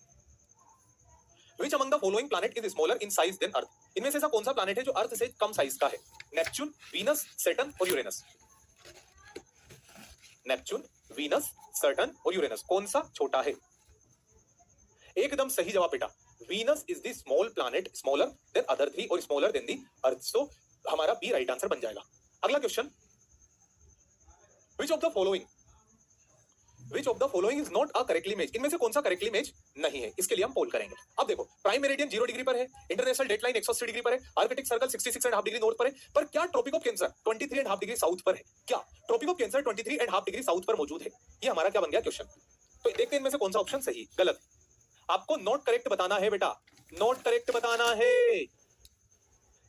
Which among the following planet is smaller in size than Earth? इनमें से ऐसा कौन सा प्लैनेट है जो अर्थ से कम साइज का है? नेपच्यून, वीनस, सैटर्न और यूरेनस। नेपच्यून, वीनस, सैटर्न और यूरेनस, कौन सा छोटा है? एकदम सही जवाब बेटा, Venus is the small planet, smaller than other three और स्मॉलर देन द अर्थ, सो हमारा बी राइट आंसर बन जाएगा। अगला question, Which of the following is not a correctly image? इनमें से कौन सा करेक्टली इमेज नहीं है? इसके लिए हम पोल करेंगे। अब देखो, प्राइम मेरिडियन 0 डिग्री पर है, इंटरनेशनल डेडलाइन 180 डिग्री पर है, आर्कटिक सर्कल 66.5 डिग्री नॉर्थ पर है, पर क्या Tropic of Cancer 23.5 degree south पर है? क्या Tropic of Cancer 23.5 degree south पर मौजूद है? ये हमारा क्या बन गया क्वेश्चन। तो देखते हैं इनमें से कौन सा ऑप्शन सही गलत। आपको नॉट करेक्ट बताना है बेटा, नॉट करेक्ट बताना है।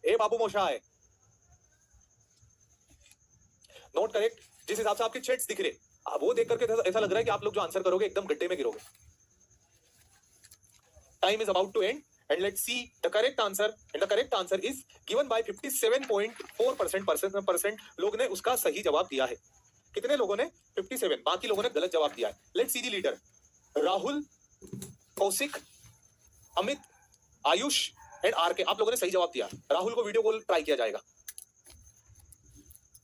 ए बाबू मोशाय, नॉट करेक्ट। जिस हिसाब से आपके चैट्स दिख रहे, वो देख करके ऐसा लग रहा है कि आप लोग जो आंसर करोगे एकदम गड्ढे में गिरोगे। Time is about to end and let's see the correct answer, and the correct answer is given by 57.4% लोग ने उसका सही जवाब दिया है। कितने लोगों ने? 57, बाकी लोगों ने गलत जवाब दिया है। Let's see the leader, Rahul, Kaushik, Amit, Ayush and R K, आप लोगों ने सही जवाब दिया। राहुल को वीडियो कॉल ट्राई किया जाएगा,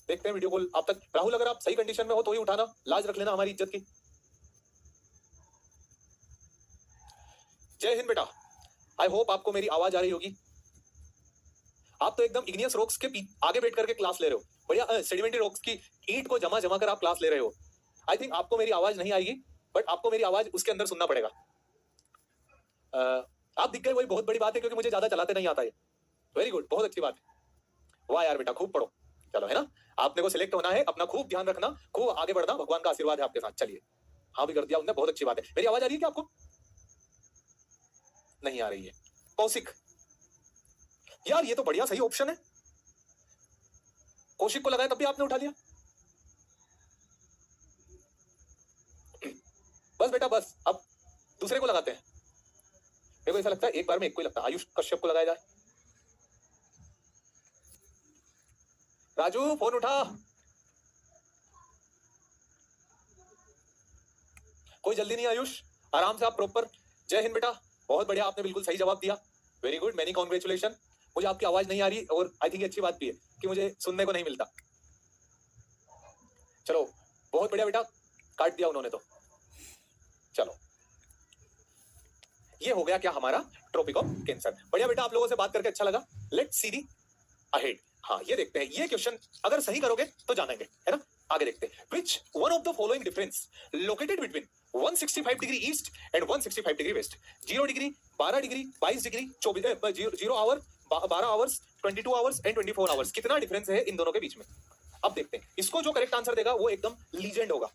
देखते हैं वीडियो कॉल आप तक। राहुल अगर आप सही कंडीशन में हो तो ही उठाना, लाज रख लेना हमारी इज्जत की। जय हिंद बेटा, आई होप आपको मेरी आवाज आ रही होगी। आप तो एकदम इग्नियस रॉक्स के आगे बैठ करके क्लास ले रहे हो, बढ़िया सेडिमेंट्री रॉक्स की ईंट को जमा जमा कर आप क्लास ले रहे हो। आई थिंक आपको मेरी आवाज नहीं आएगी, बट आपको मेरी आवाज उसके अंदर सुनना पड़ेगा। आप दिख गए वही बहुत बड़ी बात है, क्योंकि मुझे ज्यादा चलाते नहीं आता है। वेरी गुड, बहुत अच्छी बात है। वाह यार बेटा, खूब पढ़ो। चलो, है ना, आपने को सिलेक्ट होना है, अपना खूब ध्यान रखना, खूब आगे बढ़ना, भगवान का आशीर्वाद है आपके साथ। चलिए, हाँ भी कर दिया उनने, बहुत अच्छी बात है। मेरी आवाज आ रही है क्या आपको? नहीं आ रही है। कौशिक, यार ये तो बढ़िया सही ऑप्शन है। कौशिक को लगाया तब भी आपने उठा लिया। बस बेटा बस, अब दूसरे को लगाते हैं। मेरे को ऐसा लगता है एक बार में एक को ही लगता है। आयुष कश्यप को लगाया जाए। राजू फोन उठा। कोई जल्दी नहीं आयुष, आराम से आप प्रॉपर। जय हिंद बेटा, बहुत बढ़िया, आपने बिल्कुल सही जवाब दिया। Very good, many congratulation. मुझे आपकी आवाज नहीं आ रही, और आई थिंक अच्छी बात भी है कि मुझे सुनने को नहीं मिलता। चलो बहुत बढ़िया बेटा, काट दिया उन्होंने तो। चलो, ये हो गया क्या हमारा ट्रॉपिक ऑफ कैंसर। बढ़िया बेटा, आप लोगों से बात करके अच्छा लगा। Let's see the ahead. हाँ, ये देखते हैं, ये क्वेश्चन अगर सही करोगे तो जानेंगे, है ना। आगे देखते हैं। Which one of the following difference located between 165 degree east and 165 degree west? 0 degree, 12 degree, 22 degree, 0 hour, 12 hours, 22 hours and 24 hours, कितना डिफरेंस है इन दोनों के बीच में? अब देखते हैं, इसको जो करेक्ट आंसर देगा वो एकदम लीजेंड होगा।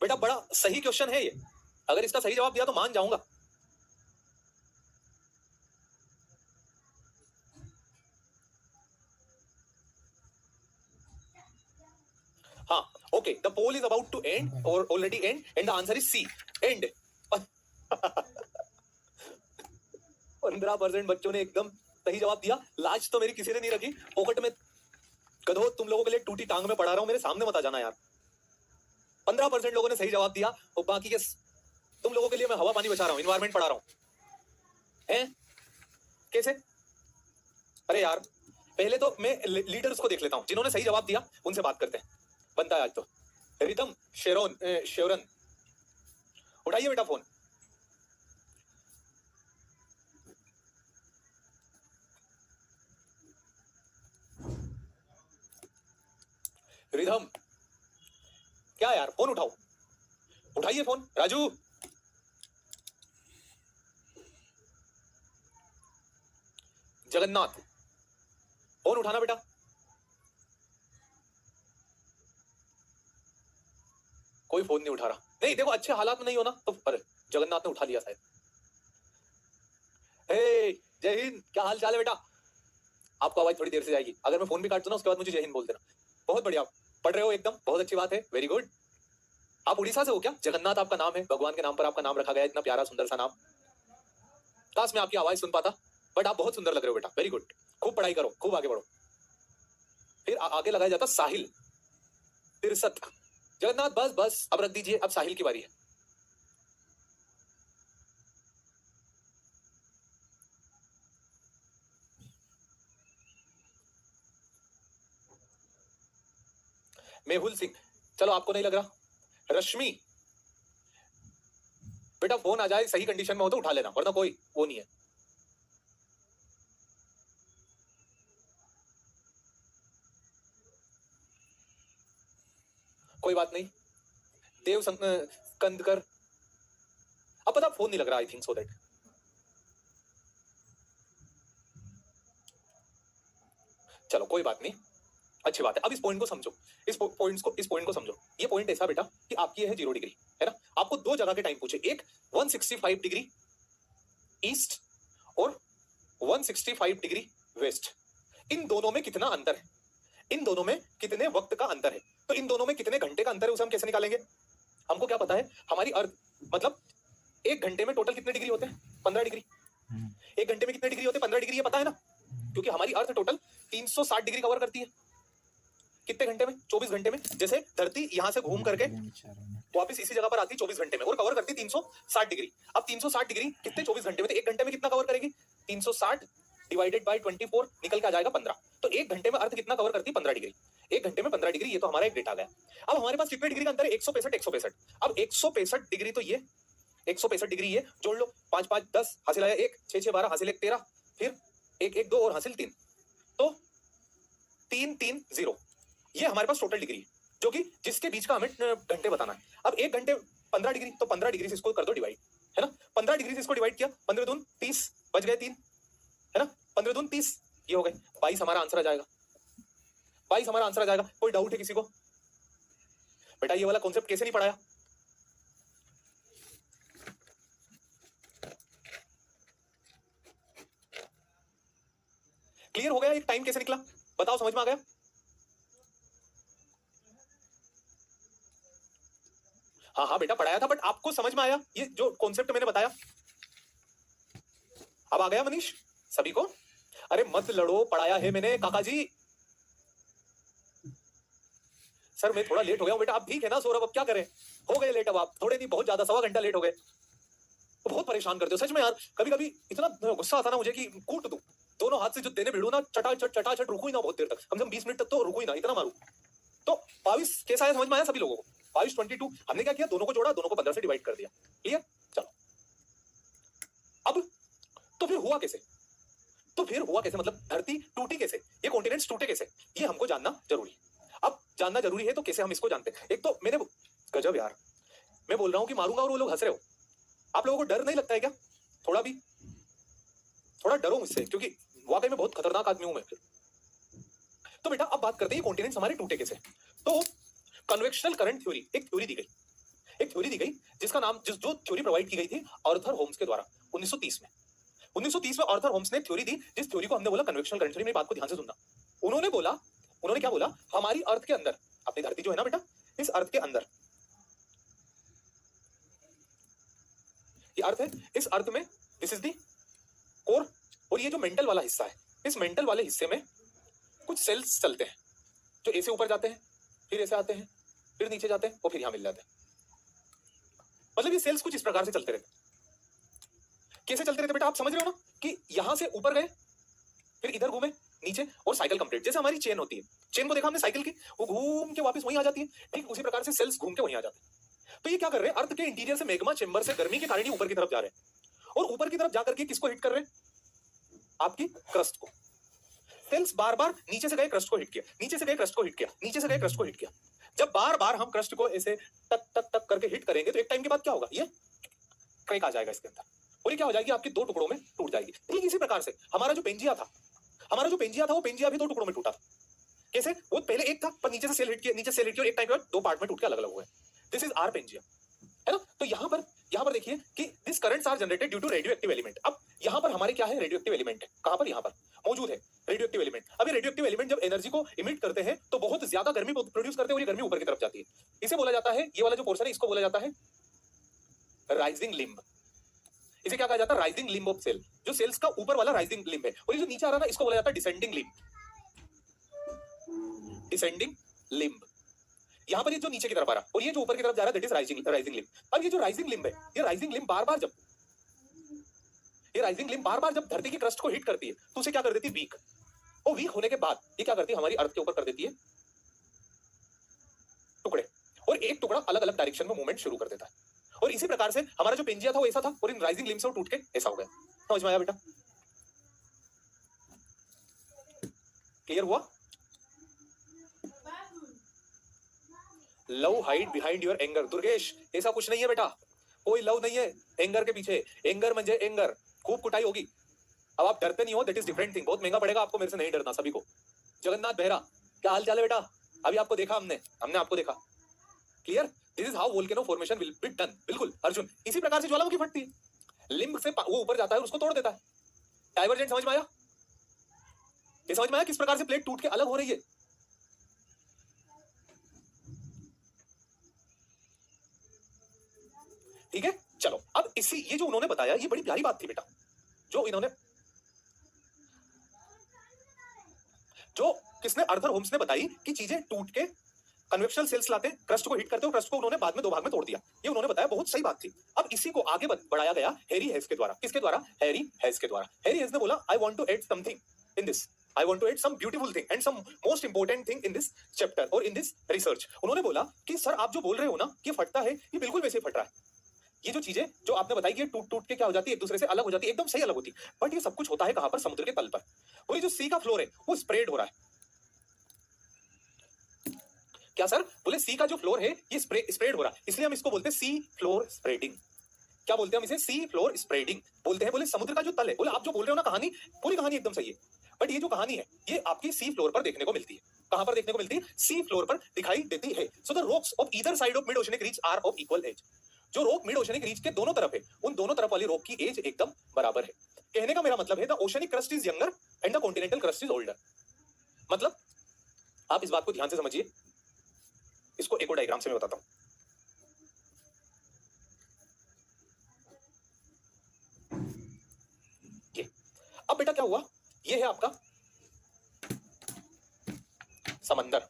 बेटा बड़ा सही क्वेश्चन है ये, अगर इसका सही जवाब दिया तो मान जाऊंगा। हाँ, okay, the poll is about to end और already end and the answer is C, end. 15% बच्चों ने एकदम सही जवाब दिया। लाज तो मेरी किसी ने नहीं रखी, पॉकेट में गधो तुम लोगों के लिए टूटी टांग में पढ़ा रहा हूं, मेरे सामने मत आ जाना यार। 15% लोगों ने सही जवाब दिया और बाकी के तुम लोगों के लिए मैं हवा पानी बचा रहा हूं, इन्वायरमेंट पढ़ा रहा हूं। हैं कैसे? अरे यार पहले तो मैं लीडर्स को देख लेता हूं, जिन्होंने सही जवाब दिया उनसे बात करते हैं, बनता है आज तो। रिदम शेरन, उठाइए बेटा फोन। रिदम, क्या यार, फोन उठाओ, उठाइए फोन। राजू, जगन्नाथ, फोन उठाना बेटा। कोई फोन नहीं उठा रहा। नहीं देखो, अच्छे हालात में नहीं हो ना तो। अरे जगन्नाथ ने उठा लिया शायद। हे जय हिंद, क्या हाल चाल है बेटा? आपको आवाज थोड़ी देर से जाएगी, अगर मैं फोन भी काट दूं ना उसके बाद मुझे जय हिंद बोल देना। बहुत बढ़िया, पढ़ रहे हो एकदम, बहुत अच्छी बात है, वेरी गुड। आप उड़ीसा से हो क्या? जगन्नाथ आपका नाम है, भगवान के नाम पर आपका नाम रखा गया, इतना प्यारा सुंदर सा नाम। काश मैं आपकी आवाज सुन पाता, बट आप बहुत सुंदर लग रहे हो बेटा, वेरी गुड। खूब पढ़ाई करो, खूब आगे बढ़ो। फिर आगे लगाया जाता साहिल, तिरसठ। जगन्नाथ बस बस, अब रख दीजिए, अब साहिल की बारी है। मेहुल सिंह, चलो आपको नहीं लग रहा। रश्मि बेटा, फोन आ जाए सही कंडीशन में हो तो उठा लेना, वरना कोई वो नहीं है। कोई बात नहीं। देव कंदकर, अब पता फोन नहीं लग रहा, आई थिंक सो दैट। चलो कोई बात नहीं, अच्छी बात है। अब इस पॉइंट को समझो, इस पॉइंट को समझो। ये पॉइंट ऐसा बेटा कि आपकी है 0 डिग्री, है ना? आपको दो जगह के टाइम पूछे, एक 165 डिग्री ईस्ट और 165 डिग्री वेस्ट। इन दोनों में कितना अंतर है, इन दोनों में कितने वक्त का अंतर है, तो इन दोनों में कितने घंटे का अंतर है, उसे हम कैसे निकालेंगे? हमको क्या पता है, हमारी अर्थ मतलब एक घंटे में टोटल कितने डिग्री होते हैं? 15 डिग्री। एक घंटे में कितने डिग्री होते हैं? 15 डिग्री, ये पता है ना, क्योंकि हमारी अर्थ टोटल 360 डिग्री कवर करती है। कितने घंटे में? 24 घंटे में। जैसे धरती यहां से घूम करके वापस इसी जगह पर आती 24 घंटे में और कवर करती 360 डिग्री। अब 360 डिग्री कितने 24 घंटे में? तो एक घंटे में कितना कवर करेगी? 360 डिवाइडेड बाय 24 निकल के आ जाएगा 15। तो एक घंटे में अर्थ कितना कवर करती है? 15 डिग्री। एक घंटे में 15 डिग्री, ये तो हमारा एक डेटा आ गया। अब हमारे पास कितने डिग्री का अंतर है? 165। अब 165 डिग्री तो ये 165 डिग्री, ये जोड़ लो, 5 5 10 हासिल आया 1, 6 6 12 हासिल 1 13, फिर 1 1 2 और हासिल 3, तो 3 3 0। ये हमारे पास टोटल डिग्री है, जो कि जिसके बीच का हमें घंटे बताना है। अब एक घंटे 15 डिग्री, तो 15 डिग्री से इसको कर दो डिवाइड, है ना? 15 डिग्री से इसको डिवाइड किया, 15 दून 30, बच गए 3, है ना? 15 दून 30, ये हो गए 22 हमारा आंसर आ जाएगा। 22 हमारा आंसर आ जाएगा। कोई डाउट है किसी को? बेटा ये वाला कॉन्सेप्ट कैसे नहीं पढ़ाया? क्लियर हो गया? एक टाइम कैसे निकला बताओ, समझ में आ गया? हाँ हाँ बेटा पढ़ाया था, बट आपको समझ में आया ये जो कॉन्सेप्ट मैंने बताया? अब आ गया मनीष सभी को? अरे मत लड़ो, पढ़ाया है मैंने काका जी। सर मैं थोड़ा लेट हो गया हूं बेटा। आप ठीक है ना सौरभ? अब क्या करें, हो गए लेट। अब आप थोड़े नहीं, बहुत ज्यादा, 1.25 घंटा लेट हो गए। तो बहुत परेशान करते हो सच में यार। कभी कभी इतना गुस्सा आता ना मुझे कि कूट दूं दोनों हाथ से, जो देने भिड़ू ना, चटाचट रुकू ही ना बहुत देर तक, कम से कम 20 मिनट तक तो रुकू ही ना, इतना मारू। तो 22 कैसा है समझ में आया सभी लोगों को? 22 22 हमने क्या किया, दोनों को जोड़ा, दोनों को 15 से डिवाइड कर दिया। क्लियर? चलो अब तो फिर हुआ कैसे? मतलब धरती टूटी कैसे, ये कॉन्टिनेंट्स टूटे कैसे, ये हमको जानना जरूरी है। अब जानना जरूरी है तो कैसे हम इसको जानते हैं? एक तो मैंने, गजब यार, मैं बोल रहा हूं कि मारूंगा और वो लोग हंस रहे हो। आप लोगों को डर नहीं लगता है क्या? थोड़ा भी? थोड़ा डरो मुझसे, क्योंकि वाकई में बहुत खतरनाक आदमी हूं मैं फिर। तो बेटा अब बात करते हैं कॉन्टिनेंट्स हमारे टूटे कैसे। तो कन्वेक्शनल करंट थ्योरी, एक थ्योरी दी गई जिसका नाम, जो थ्योरी प्रोवाइड की गई थी आर्थर होम्स के द्वारा 1930 में। 1930 में आर्थर होम्स ने थ्योरी दी, जिस थ्योरी को हमने बोला कन्वेक्शनल करंट थ्योरी। मेरी बात को ध्यान से सुनना। उन्होंने क्या बोला, हमारी अर्थ के अंदर, अपनी धरती जो है ना बेटा, इस अर्थ के अंदर, ये अर्थ है, इस अर्थ में दिस इज दी कोर, और ये जो मेंटल वाला हिस्सा है, इस मेंटल वाले हिस्से में कुछ सेल्स चलते हैं जो ऐसे ऊपर जाते हैं, फिर ऐसे आते हैं, फिर नीचे जाते हैं और फिर यहां मिल जाते हैं। मतलब ये सेल्स कुछ इस प्रकार से चलते रहते। कैसे चलते रहते बेटा, आप समझ रहे हो ना कि यहां से ऊपर गए, फिर इधर घूमे नीचे और साइकिल कंप्लीट। जैसे हमारी चेन होती है, चेन को देखा हमने साइकिल की, वो घूम के वापस वहीं आ जाती है, ठीक उसी प्रकार से सेल्स घूम के वहीं आ जाते हैं। तो ये क्या कर रहे हैं, अर्थ के इंटीरियर से मैग्मा चेंबर से गर्मी के कारण ही ऊपर की तरफ जा रहे हैं, और ऊपर की तरफ जाकर के किसको हिट कर रहे हैं, आपकी क्रस्ट को। सेल्स बार बार नीचे से गए क्रस्ट को हिट किया, नीचे से गए क्रस्ट को हिट किया, नीचे से गए क्रस्ट को हिट किया। जब बार बार हम क्रस्ट को ऐसे टक टक टक करके हिट करेंगे तो एक टाइम के बाद क्या होगा, ये क्रैक आ जाएगा इसके अंदर, और ये क्या हो जाएगी, आपके दो टुकड़ों में टूट जाएगी। ठीक इसी प्रकार से हमारा जो पेंजिया था, वो पेंजिया भी दो टुकड़ों में टूटा था। कैसे, वो पहले एक था पर नीचे से सेल हिट किया, नीचे सेल हिट किया, और एक टाइम के बाद दो पार्ट में टूट के अलग अलग हुए। दिस इज आर पेंजिया, है ना। तो यहाँ पर देखिए कि this currents are generated due to radioactive element. अब यहाँ पर हमारे क्या है, रेडियो एक्टिव एलिमेंट है। कहां पर, यहाँ पर मौजूद है रेडियो एक्टिव एलिमेंट। अब ये रेडियो एक्टिव एलिमेंट जब एनर्जी को इमिट करते हैं तो बहुत ज्यादा गर्मी प्रोड्यूस करते हैं, और ये गर्मी ऊपर की तरफ जाती है। इसे बोला जाता है, ये वाला जो पोर्शन है इसको बोला जाता है राइजिंग लिम्ब। इसे क्या कहा जाता है, राइजिंग लिम्ब ऑफ सेल। जो सेल्स का ऊपर वाला राइजिंग लिम्ब है, और ये जो नीचे आ रहा है ना, इसको बोला जाता है डिसेंडिंग लिम्ब। डिसेंडिंग लिम्ब, यहां पर ये जो नीचे की तरफ आ रहा और ये जो ऊपर की तरफ जा रहा है, दैट इज राइजिंग लिम्ब। अब ये जो राइजिंग लिम्ब है, ये राइजिंग लिम्ब बार बार जब धरती की क्रस्ट को हिट करती है तो उसे क्या कर देती है, वीक। और वीक होने के बाद ये क्या करती है, हमारी अर्थ के ऊपर कर देती है टुकड़े, और एक टुकड़ा अलग अलग डायरेक्शन में मूवमेंट शुरू कर देता है। और इसी प्रकार से हमारा जो पेंजिया था वो ऐसा था, और इन राइजिंग लिम्ब से वो टूट के ऐसा हो गया। समझ में आया बेटा, क्लियर हुआ। Love hide behind your anger. Durgesh ऐसा कुछ नहीं है बेटा, कोई लव नहीं है एंगर के पीछे। एंगर म्हणजे एंगर, खूब कुटाई होगी। अब आप डरते नहीं हो, दैट इज डिफरेंट थिंग। बहुत महंगा पड़ेगा आपको, मेरे से नहीं डरना सभी को। जगन्नाथ बेहरा, क्या हाल चाल है बेटा, अभी आपको देखा हमने आपको देखा। Clear, this is how volcano formation will be done. बिल्कुल अर्जुन, इसी प्रकार से ज्वालामुखी फटती है। लिम्ब से वो ऊपर जाता है और उसको तोड़ देता है। डाइवर्जेंट समझ में आया, ये समझ में आया किस प्रकार से प्लेट टूट के अलग हो रही है। ठीक है, चलो अब इसी ये जो उन्होंने बताया, ये बड़ी प्यारी बात थी बेटा, जो किसने, अर्थर होम्स ने बताई कि चीजें टूट के कन्वेक्शनल सेल्स लाते, क्रस्ट को हिट करते, क्रस्ट को उन्होंने बाद में दो भाग में तोड़ दिया। ये उन्होंने बताया, बहुत सही बात थी। अब इसी को आगे बढ़ाया गया हैरी हेज के द्वारा। किसके द्वारा, हैरी हेज के द्वारा। हैरी हेज ने बोला, I want to add something in this, I want to add some beautiful thing and some most important thing in this chapter और इन दिस रिसर्च। उन्होंने बोला कि सर आप जो बोल रहे हो ना, ये फटता है, ये बिल्कुल वैसे फट रहा है। ये जो चीजें जो आपने बताई कि टूट टूट के क्या हो जाती है, एक दूसरे से अलग हो जाती है, एकदम सही अलग होती है। बट ये सब कुछ होता है कहां पर, समुद्र के तल पर। और ये जो सी का फ्लोर है वो स्प्रेड हो रहा है। क्या सर, बोले सी का जो फ्लोर है ये स्प्रेड हो रहा है, इसलिए हम इसको बोलते हैं सी फ्लोर स्प्रेडिंग। क्या बोलते हैं हम इसे, सी फ्लोर स्प्रेडिंग बोलते हैं। बोले समुद्र का जो तल है, बोले आप जो बोल रहे हो ना कहानी, पूरी कहानी एकदम सही है, बट ये जो कहानी है ये आपकी सी फ्लोर पर देखने को मिलती है। कहां पर देखने को मिलती है, सी फ्लोर पर दिखाई देती है। So the rocks of either side of mid oceanic ridge are of equal age. जो रॉक मिड ओशनिक रीच के दोनों तरफ है, उन दोनों तरफ वाली रॉक की एज एकदम बराबर है। कहने का मेरा मतलब है, the oceanic crust is younger and the continental crust is older. मतलब आप इस बात को ध्यान से समझिए, इसको एक और डायग्राम से मैं बताता हूं। ये अब बेटा क्या हुआ, ये है आपका समंदर।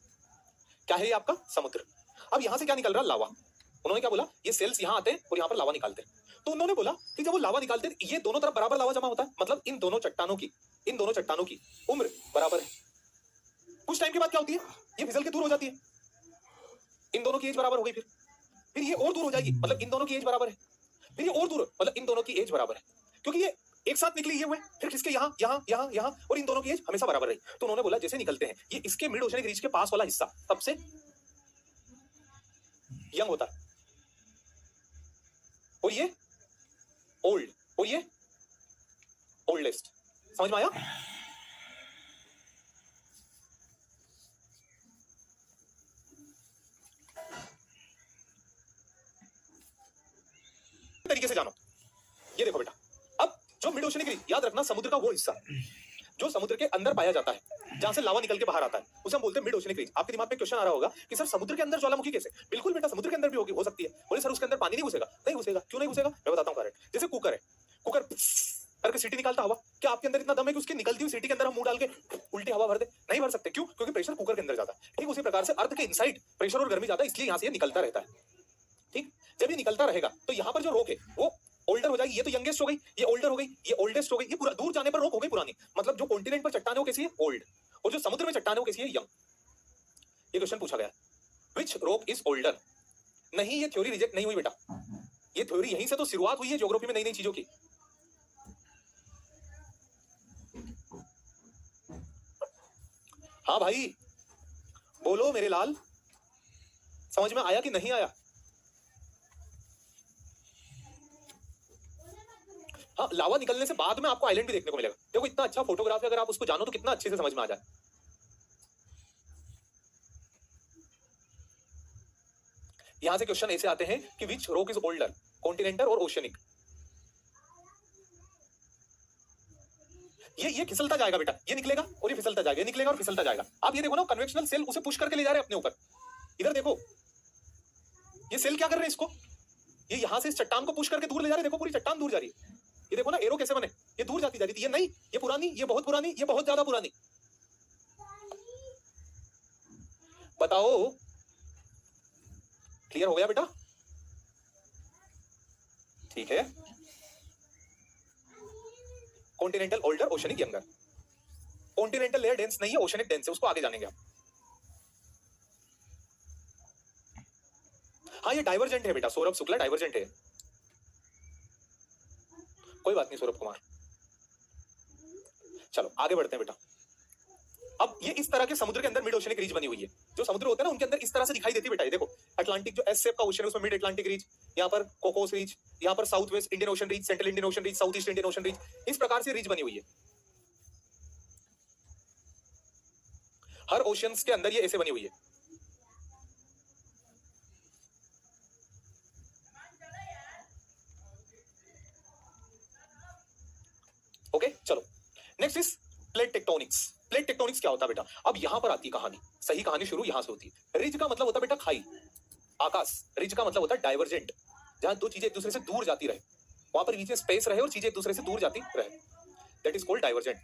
क्या है ये आपका समुद्र। अब यहां से क्या निकल रहा, लावा। उन्होंने क्या बोला, ये सेल्स यहां आते हैं और यहां पर लावा निकालते हैं। तो उन्होंने बोला कि जब वो लावा निकालते हैं, ये दोनों तरफ बराबर लावा जमा होता है, मतलब इन दोनों चट्टानों की उम्र बराबर है। कुछ टाइम के बाद क्या होती है, ये फिसल के दूर हो जाती है, इन दोनों की एज बराबर हो गई। फिर ये और दूर हो जाएगी, मतलब इन दोनों की एज बराबर है। फिर ये और दूर, मतलब इन दोनों की एज बराबर है, क्योंकि ये एक साथ निकली ये हुए। फिर किसके यहां और इन दोनों की एज हमेशा बराबर रही। तो उन्होंने बोला जैसे निकलते हैं, ये इसके मिड ओशनिक रीच के पास वाला हिस्सा सबसे यंग होता है, और ये ओल्ड, और ये ओल्डेस्ट। समझ में आया। तरीके से जानो, ये देखो बेटा, अब जो मिड ओशनिक रीच, याद रखना समुद्र का वो हिस्सा जो समुद्र के अंदर पाया जाता है, जहां से लावा निकल के बाहर आता है, उसे हम बोलते हैं मिड ओशनिक रीच। आपके दिमाग में क्वेश्चन आ रहा होगा कि सर समुद्र के अंदर ज्वालामुखी कैसे। बिल्कुल बेटा, समुद्र के अंदर भी होगी, हो सकती है। बोले सर उसके अंदर पानी नहीं घुसेगा। नहीं घुसेगा, क्यों नहीं घुसेगा, मैं बताता हूं कारण। जैसे कुकर है, कुकर करके सीटी निकालता हवा, क्या आपके अंदर इतना दम है कि उसकी निकलती हुई सीटी के अंदर हम मुंह डाल के उल्टी हवा भर दे? नहीं भर सकते। क्यों, क्योंकि प्रेशर कुकर के अंदर जाता है। ठीक उसी प्रकार से अर्थ के इनसाइड प्रेशर और गर्मी जाता है, इसलिए यहां से ये निकलता रहता है। ठीक, जब ये निकलता रहेगा तो जाएगी, ये तो यंगेस्ट हो गई, ये ओल्डर हो गई, ये ओल्डेस्ट हो गई, ये पूरा दूर जाने पर रॉक हो गई पुरानी। मतलब जो कॉन्टिनेंट पर चट्टान है वो कैसी है, ओल्ड, और जो समुद्र में चट्टान है वो कैसी है, यंग। ये क्वेश्चन पूछा गया, विच रॉक इज ओल्डर। नहीं, ये थ्योरी रिजेक्ट नहीं हुई बेटा, ये थ्योरी यहीं से तो शुरुआत हुई है ज्योग्राफी में नई नई चीजों की। हाँ भाई बोलो मेरे लाल, समझ में आया कि नहीं आया? हाँ, लावा निकलने से बाद में आपको आइलैंड भी देखने को मिलेगा। देखो इतना अच्छा फोटोग्राफ है, अगर आप उसको जानो तो कितना अच्छे से समझ में आ जाए। यहां से क्वेश्चन ऐसे आते हैं कि विच रॉक इज ओल्डर, कॉन्टिनेंटल और ओशियनिक। ये खिसलता जाएगा बेटा, ये निकलेगा और ये फिसलता जाएगा, ये निकलेगा और फिसलता जाएगा। आप ये देखो ना, कन्वेक्शनल सेल उसे पुश करके ले जा रहे हैं अपने ऊपर। इधर देखो ये सेल क्या कर रहे हैं, इसको ये यहां से इस चट्टान को पुश करके दूर ले जा रहे हैं। देखो पूरी चट्टान दूर जा रही है, ये देखो ना एरो कैसे बने, ये दूर जाती जा रही थी, ये नहीं, ये पुरानी, ये बहुत पुरानी, ये बहुत ज्यादा पुरानी। बताओ क्लियर हो गया बेटा? ठीक है, continental older, oceanic younger. Continental layer dense नहीं है, ओशियनिक डेंस है, उसको आगे जानेंगे आप। हाँ ये डाइवर्जेंट है बेटा, सौरभ शुक्ला डाइवर्जेंट है। कोई बात नहीं सौरभ कुमार, चलो आगे बढ़ते हैं बेटा। अब ये इस तरह के समुद्र के अंदर मिड ओशियनिक रीज बनी हुई है। जो समुद्र होते हैं ना उनके अंदर इस तरह से दिखाई देती है बेटा। ये देखो अटलांटिक जो एस शेप का ओशन है उसमें मिड अटलांटिक रीज, यहाँ पर कोकोस रीज, यहाँ पर south west Indian ocean ridge, central Indian ocean ridge, south east Indian ocean ridge, इस प्रकार से रीज बनी हुई है। हर ओशियंस के अंदर ये ऐसे बनी हुई है। ओके चलो, next is plate tectonics. Plate tectonics क्या होता है बेटा? अब यहां पर आती है कहानी, सही कहानी शुरू यहां से होती है। रिज का मतलब होता है बेटा खाई, आकाश। रिज का मतलब होता है डाइवर्जेंट, जहां दो चीजें एक दूसरे से दूर जाती रहे, वहां पर बीच में स्पेस रहे और चीजें एक दूसरे से दूर जाती रहे, that is called divergent.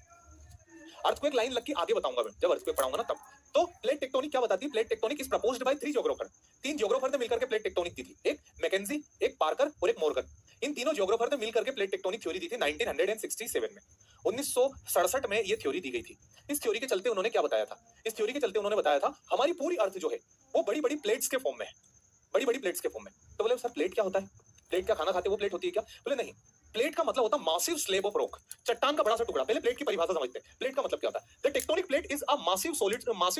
Earthquake line लग के आगे बताऊंगा मैं, जब अर्थक्वेक पढ़ाऊंगा ना तब। तो प्लेट टेक्टोनिक क्या बताती है? Plate tectonic is proposed by 3 geographer. 3 geographer ने मिलकर के प्लेट टेक्टोनिक दी थी, एक मैकेंजी, एक पार्कर और एक मॉर्गन। इन तीनों ज्योग्राफर ने मिलकर के प्लेट टेक्टोनिक थ्योरी दी थी 1967 में। 1967 में ये थ्योरी दी गई थी। इस थ्योरी के चलते उन्होंने क्या बताया था? इस थ्योरी के चलते उन्होंने बताया था हमारी पूरी अर्थ जो है वो बड़ी बड़ी प्लेट्स के फॉर्म में है, बड़ी बड़ी प्लेट्स के फॉर्म में। तो बोले सर प्लेट क्या होता है? प्लेट क्या खाना खाते वो प्लेट होती है क्या? बोले नहीं, प्लेट का मतलब होता है मासिव स्लेब ऑफ रॉक, चट्टान का बड़ा सा टुकड़ा। पहले प्लेट की परिभाषा समझते हैं। प्लेट का मतलब क्या होता है? The tectonic plate is a massive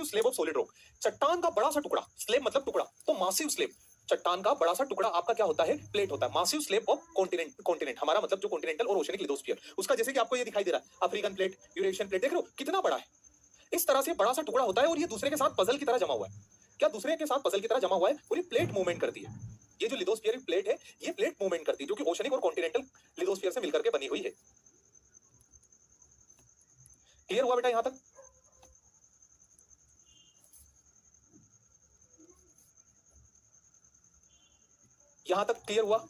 slab of solid rock. चट्टान का बड़ा सा टुकड़ा, स्लेब मतलब टुकड़ा, तो मासिव स्लेब, चट्टान का बड़ा सा टुकड़ा आपका क्या होता है? प्लेट होता है। Massive slab of continent, continent हमारा मतलब जो कॉन्टिनेंटल और ओशियनिक लिथोस्फीयर, उसका जैसे कि आपको ये दिखाई दे रहा है अफ्रीकन प्लेट, यूरेशियन प्लेट, देख रहे हो कितना बड़ा है। इस तरह से बड़ा सा टुकड़ा होता है और ये दूसरे के साथ पजल की तरह जमा हुआ है। क्या दूसरे के साथ पजल की तरह जमा हुआ है? पूरी प्लेट मूवमेंट करती है। ये जो लिथोस्फीयर प्लेट है, ये प्लेट मूवमेंट करती है, जो कि ओशियनिक और कॉन्टिनेंटल लिथोस्फीयर से मिलकर के बनी हुई है। क्लियर हुआ बेटा यहां तक? यहां तक क्लियर हुआ?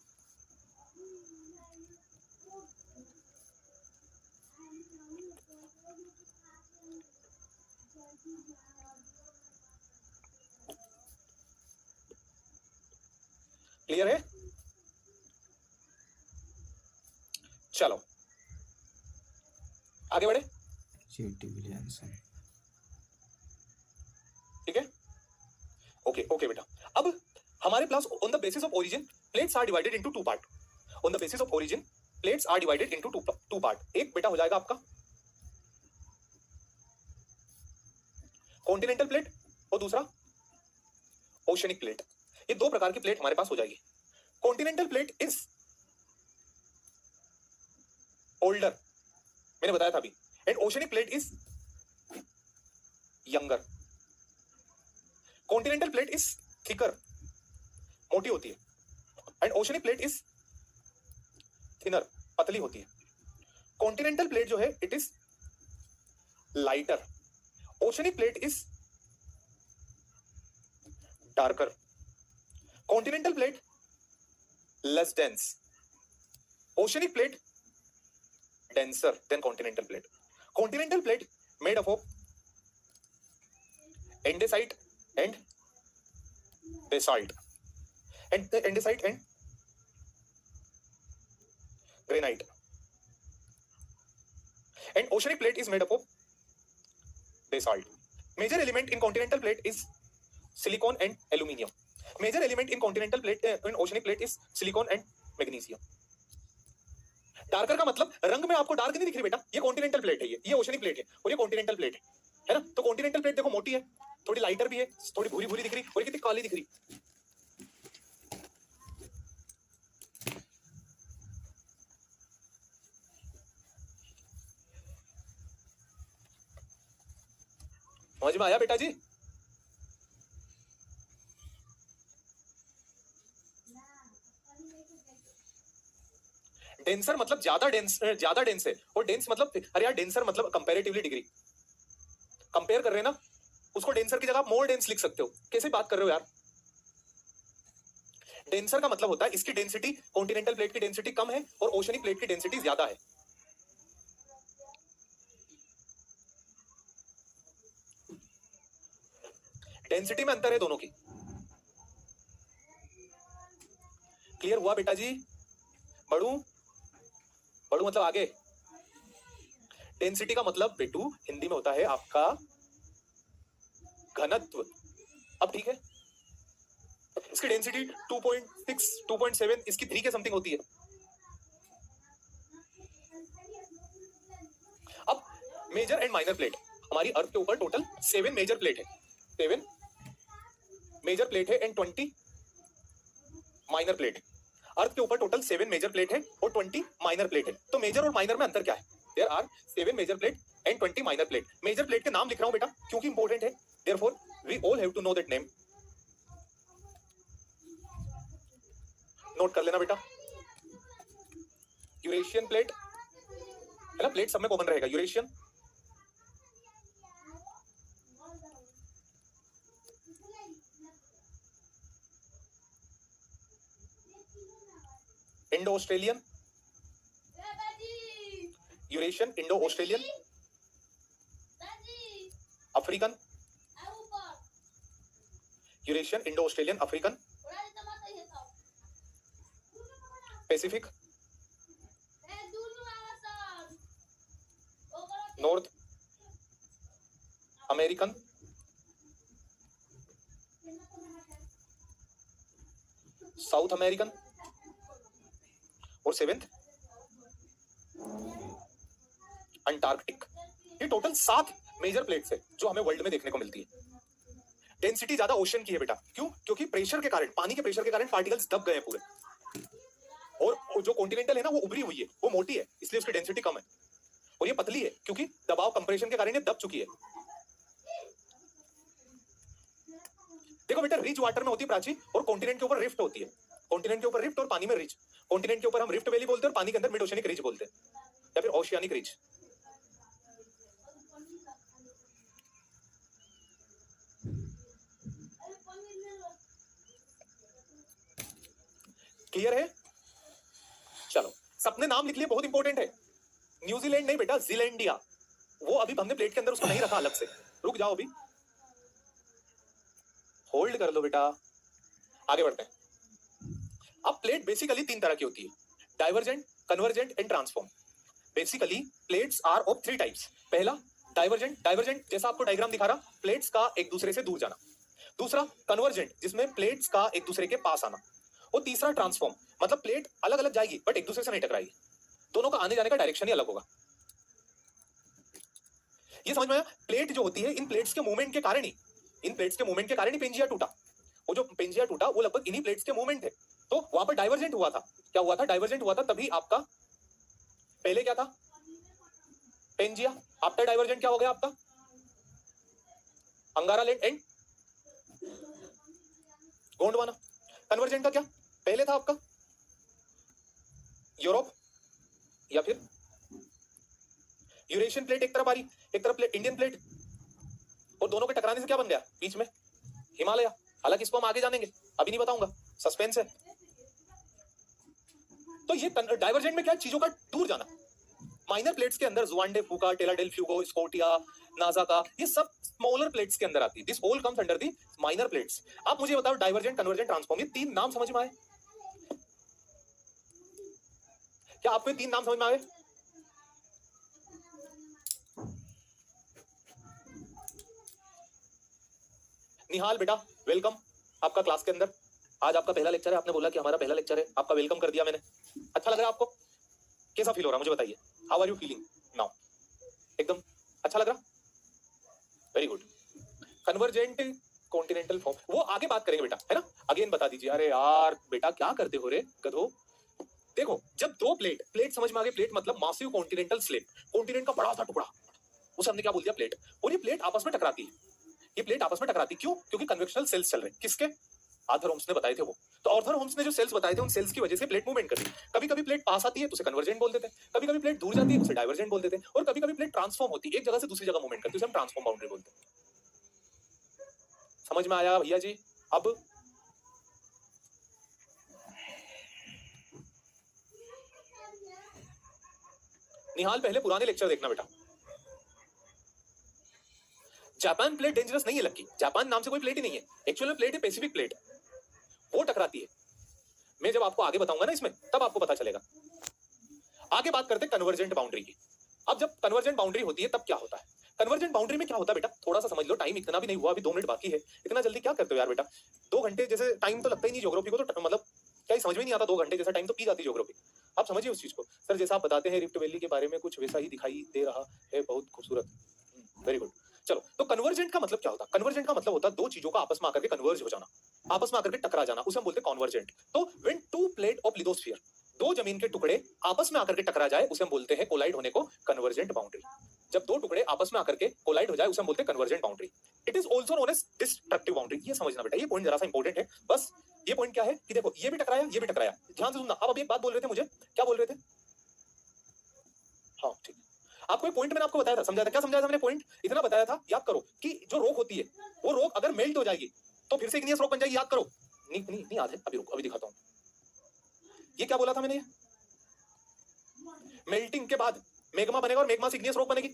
क्लियर है? चलो आगे बढ़े। ठीक है, ओके ओके बेटा। अब हमारे पास on the basis of origin plates are divided into 2 part. On the basis of origin plates are divided into 2 part. एक बेटा हो जाएगा आपका कॉन्टिनेंटल प्लेट और दूसरा ओशियनिक प्लेट। ये 2 प्रकार की प्लेट हमारे पास हो जाएगी। कॉन्टिनेंटल प्लेट इज ओल्डर, मैंने बताया था अभी, and oceanic plate is younger. Continental plate is thicker, मोटी होती है, and oceanic plate is thinner, पतली होती है। कॉन्टिनेंटल प्लेट जो है it is lighter, oceanic plate is darker. Continental plate less dense, oceanic plate denser than continental plate. Continental plate made up of andesite and basalt. And the andesite and granite. And oceanic plate is made up of basalt. Major element in continental plate is silicon and aluminium. Major element in continental plate in oceanic plate is silicon and magnesium. Darker का मतलब रंग में आपको डार्क नहीं दिख रही बेटा, ये कॉन्टिनेंटल प्लेट है, ये ओशनिक प्लेट है और ये कॉन्टिनेंटल प्लेट है ना. तो कॉन्टिनेंटल प्लेट देखो मोटी है, थोड़ी लाइटर भी है, थोड़ी भूरी भूरी दिख रही और कितनी काली दिख रही. समझ में आया बेटा जी? डेंसर मतलब ज्यादा डेंस है, और डेंस मतलब, अरे यार डेंसर मतलब कंपैरेटिवली डिग्री कंपेयर कर रहे हैं ना, उसको डेंसर की जगह आप मोर डेंस लिख सकते हो. कैसे बात कर रहे हो यार? डेंसर का मतलब होता है इसकी डेंसिटी कॉन्टिनेंटल प्लेट की डेंसिटी कम है और ओशनिक प्लेट की डेंसिटी ज्यादा है. डेंसिटी में अंतर है दोनों की. क्लियर हुआ बेटा जी? बढ़ू बढ़ू मतलब आगे. डेंसिटी का मतलब बेटू हिंदी में होता है आपका घनत्व. अब ठीक है, इसकी डेंसिटी 2.6 2.7 इसकी 3 के समथिंग होती है. अब मेजर एंड माइनर प्लेट, हमारी अर्थ के ऊपर टोटल 7 मेजर प्लेट है, 7 मेजर प्लेट है एंड 20 माइनर प्लेट. अर्थ के ऊपर टोटल 7 मेजर प्लेट है और 20 माइनर प्लेट है. तो मेजर और माइनर में अंतर क्या है? There are 7 major plate and 20 minor plate. Major plate के नाम लिख रहा हूं बेटा क्योंकि इंपॉर्टेंट है, therefore we all have to know that name. Note कर लेना बेटा. यूरेशियन प्लेट है ना, प्लेट सब में कॉमन रहेगा. Eurasian, Indo Australian, Eurasian, Indo Australian, African, Eurasian, Indo Australian, African, Pacific, north American, south American और 7th अंटार्कटिक. ये टोटल 7 मेजर प्लेट्स है जो हमें वर्ल्ड में देखने को मिलती है. डेंसिटी ज्यादा ओशन की है बेटा. क्यों? क्योंकि प्रेशर के कारण, पानी के प्रेशर के कारण पार्टिकल्स दब गए हैं पूरे. और जो कॉन्टिनेंटल है ना वो उभरी हुई है, वो मोटी है, इसलिए उसकी डेंसिटी कम है. और ये पतली है क्योंकि दबाव कंप्रेशन के कारण ये दब चुकी है. देखो बेटा, रिच वाटर में होती है प्राची और कॉन्टिनेंट के ऊपर रिफ्ट होती है. कॉन्टिनेंट के ऊपर रिफ्ट और पानी में रिच. कॉन्टिनेंट के ऊपर हम रिफ्ट वैली बोलते हैं और पानी के अंदर मिड ओशियनिक रिज बोलते हैं या फिर ओशियानिक रिज. क्लियर है? चलो, सबने नाम लिख लिया, बहुत इंपॉर्टेंट है. न्यूजीलैंड नहीं बेटा, जीलैंडिया. वो अभी हमने प्लेट के अंदर उसको नहीं रखा अलग से. रुक जाओ, अभी होल्ड कर लो बेटा, आगे बढ़ते हैं. अब प्लेट बेसिकली 3 तरह की होती है, divergent, convergent and transform. Basically plates are of 3 types. पहला डाइवर्जेंट, डाइवर्जेंट जैसा आपको डायग्राम दिखा रहा, प्लेट्स का एक दूसरे से दूर जाना. दूसरा कन्वर्जेंट, जिसमें प्लेट्स का एक दूसरे के पास आना. और तीसरा ट्रांसफॉर्म, मतलब प्लेट अलग अलग जाएगी बट एक दूसरे से नहीं टकराएगी, दोनों का आने जाने का डायरेक्शन ही अलग होगा. ये समझ में आया? प्लेट जो होती है, इन प्लेट्स के मूवमेंट के कारण ही, इन प्लेट्स के मूवमेंट के कारण ही पेंजिया टूटा. वो जो पेंजिया टूटा वो लगभग इन्हीं प्लेट्स के मूवमेंट है. तो वहां पर डाइवर्जेंट हुआ था. क्या हुआ था? डाइवर्जेंट हुआ था. तभी आपका पहले क्या था? पेंजिया. आफ्टर डाइवर्जेंट क्या हो गया आपका? अंगारा लैंड एंड गोंडवाना. कन्वर्जेंट का क्या पहले था आपका? यूरोप या फिर यूरेशियन प्लेट एक तरफ आ रही, एक तरफ प्लेट इंडियन प्लेट, और दोनों के टकराने से क्या बन गया बीच में? हिमालय. हालांकि इसको हम आगे जानेंगे, अभी नहीं बताऊंगा, सस्पेंस है. तो ये डाइवर्जेंट में क्या, चीजों का दूर जाना. माइनर प्लेट्स के अंदर जुआंडे फूका, टेला डेल फ्यूगो, स्कोटिया, नाजाका, ये सब स्मॉलर प्लेट्स के अंदर आती है. This all comes under the minor plates. आप मुझे बताओ, डाइवर्जेंट, कन्वर्जेंट, ट्रांसफॉर्म, ये 3 नाम समझ में आए? क्या क्या आपको ये 3 नाम समझ में आ गए? निहाल बेटा, वेलकम आपका क्लास के अंदर। आज आपका पहला लेक्चर है, आपने बोला कि हमारा पहला लेक्चर है, आपका वेलकम कर दिया मैंने। अच्छा लग रहा है आपको? कैसा फील हो रहा है मुझे बताइए? How are you feeling now? एकदम अच्छा लग रहा? Very good. Convergent continental form वो आगे बात करेंगे बेटा, है ना? अगेन बता दीजिए। अरे यार बेटा क्या करते हो रे गधो? देखो, जब दो प्लेट प्लेट समझ में आ गई, प्लेट मतलब मासिव कॉन्टिनेंटल स्लैब, कॉन्टिनेंट का बड़ा सा टुकड़ा, उसे हमने क्या बोल दिया? प्लेट। और ये प्लेट आपस में टकराती है, ये प्लेट आपस में टकराती क्यों? क्योंकि कन्वेक्शनल सेल्स चल रहे हैं। किसके? आर्थर होम्स ने बताए थे वो। तो आर्थर होम्स ने जो सेल्स बताए थे, उन सेल्स की वजह से प्लेट मूवमेंट करती है। कभी कभी प्लेट पास आती है तो उसे कन्वर्जेंट बोल देते हैं, कभी कभी प्लेट दूर जाती है उसे डाइवर्जेंट बोल देते हैं, और कभी कभी प्लेट ट्रांसफॉर्म होती है, एक जगह से दूसरी जगह मूवमेंट करती है, उसे हम ट्रांसफॉर्म बाउंड्री बोलते हैं। समझ में आया भैया जी? अब निहाल पहले पुराने लेक्चर देखना बेटा। जापान प्लेट डेंजरस नहीं है लक्की, जापान नाम से कोई प्लेट ही नहीं है, एक्चुअल में प्लेट है पैसिफिक प्लेट, वो टकराती है। मैं जब आपको आगे बताऊंगा ना इसमें, तब आपको पता चलेगा। आगे बात करते हैं कन्वर्जेंट बाउंड्री की। अब जब कन्वर्जेंट बाउंड्री होती है तब क्या होता है? कन्वर्जेंट बाउंड्री में क्या होता है बेटा, थोड़ा सा समझ लो। टाइम इतना भी नहीं हुआ, अभी 2 मिनट बाकी है। इतना जल्दी क्या करते हो यार बेटा? 2 घंटे जैसे टाइम तो लगता ही नहीं ज्योग्राफी को, तो मतलब क्या ही समझ में नहीं आता। 2 घंटे जैसा टाइम तो पी जाती ज्योग्राफी। आप समझिए उस चीज को। सर जैसा आप बताते हैं रिफ्ट वैली के बारे में, कुछ वैसा ही दिखाई दे रहा है, बहुत खूबसूरत। Very good. चलो, तो कन्वर्जेंट का मतलब क्या होता है? कन्वर्जेंट का मतलब होता है दो चीजों का आपस में आकर के कन्वर्ज हो जाना, आपस में आकर के टकरा जाना, उसे हम बोलते हैं कॉन्वर्जेंट। तो when two plate of lithosphere, दो जमीन के टुकड़े आपस में आकर के टकरा जाए, उसे हम बोलते हैं, कोलाइड होने को, कन्वर्जेंट बाउंड्री। जब दो टुकड़े आपस में आकर के कोलाइड हो जाए, उसे हम बोलते हैं convergent boundary. It is also known as destructive boundary. ये समझना बेटा, ये पॉइंट जरा सा इंपॉर्टेंट है। बस ये पॉइंट क्या है कि देखो, ये भी टकराया, ये भी टकराया। ध्यान से सुनना। आप अभी एक बात बोल रहे थे मुझे, क्या बोल रहे थे? हाँ ठीक। आपको एक पॉइंट मैंने आपको बताया था, समझाया था। क्या समझाया था मैंने? पॉइंट इतना बताया था, याद करो, कि जो रॉक होती है, वो रॉक अगर मेल्ट हो जाएगी तो फिर से इग्नियस रॉक बन जाएगी। याद करो। नहीं नहीं नहीं याद है? अभी रुको, अभी दिखाता हूं। ये क्या बोला था मैंने? मेल्टिंग के बाद मैग्मा बनेगा और मैग्मा से इग्नियस रॉक बनेगी।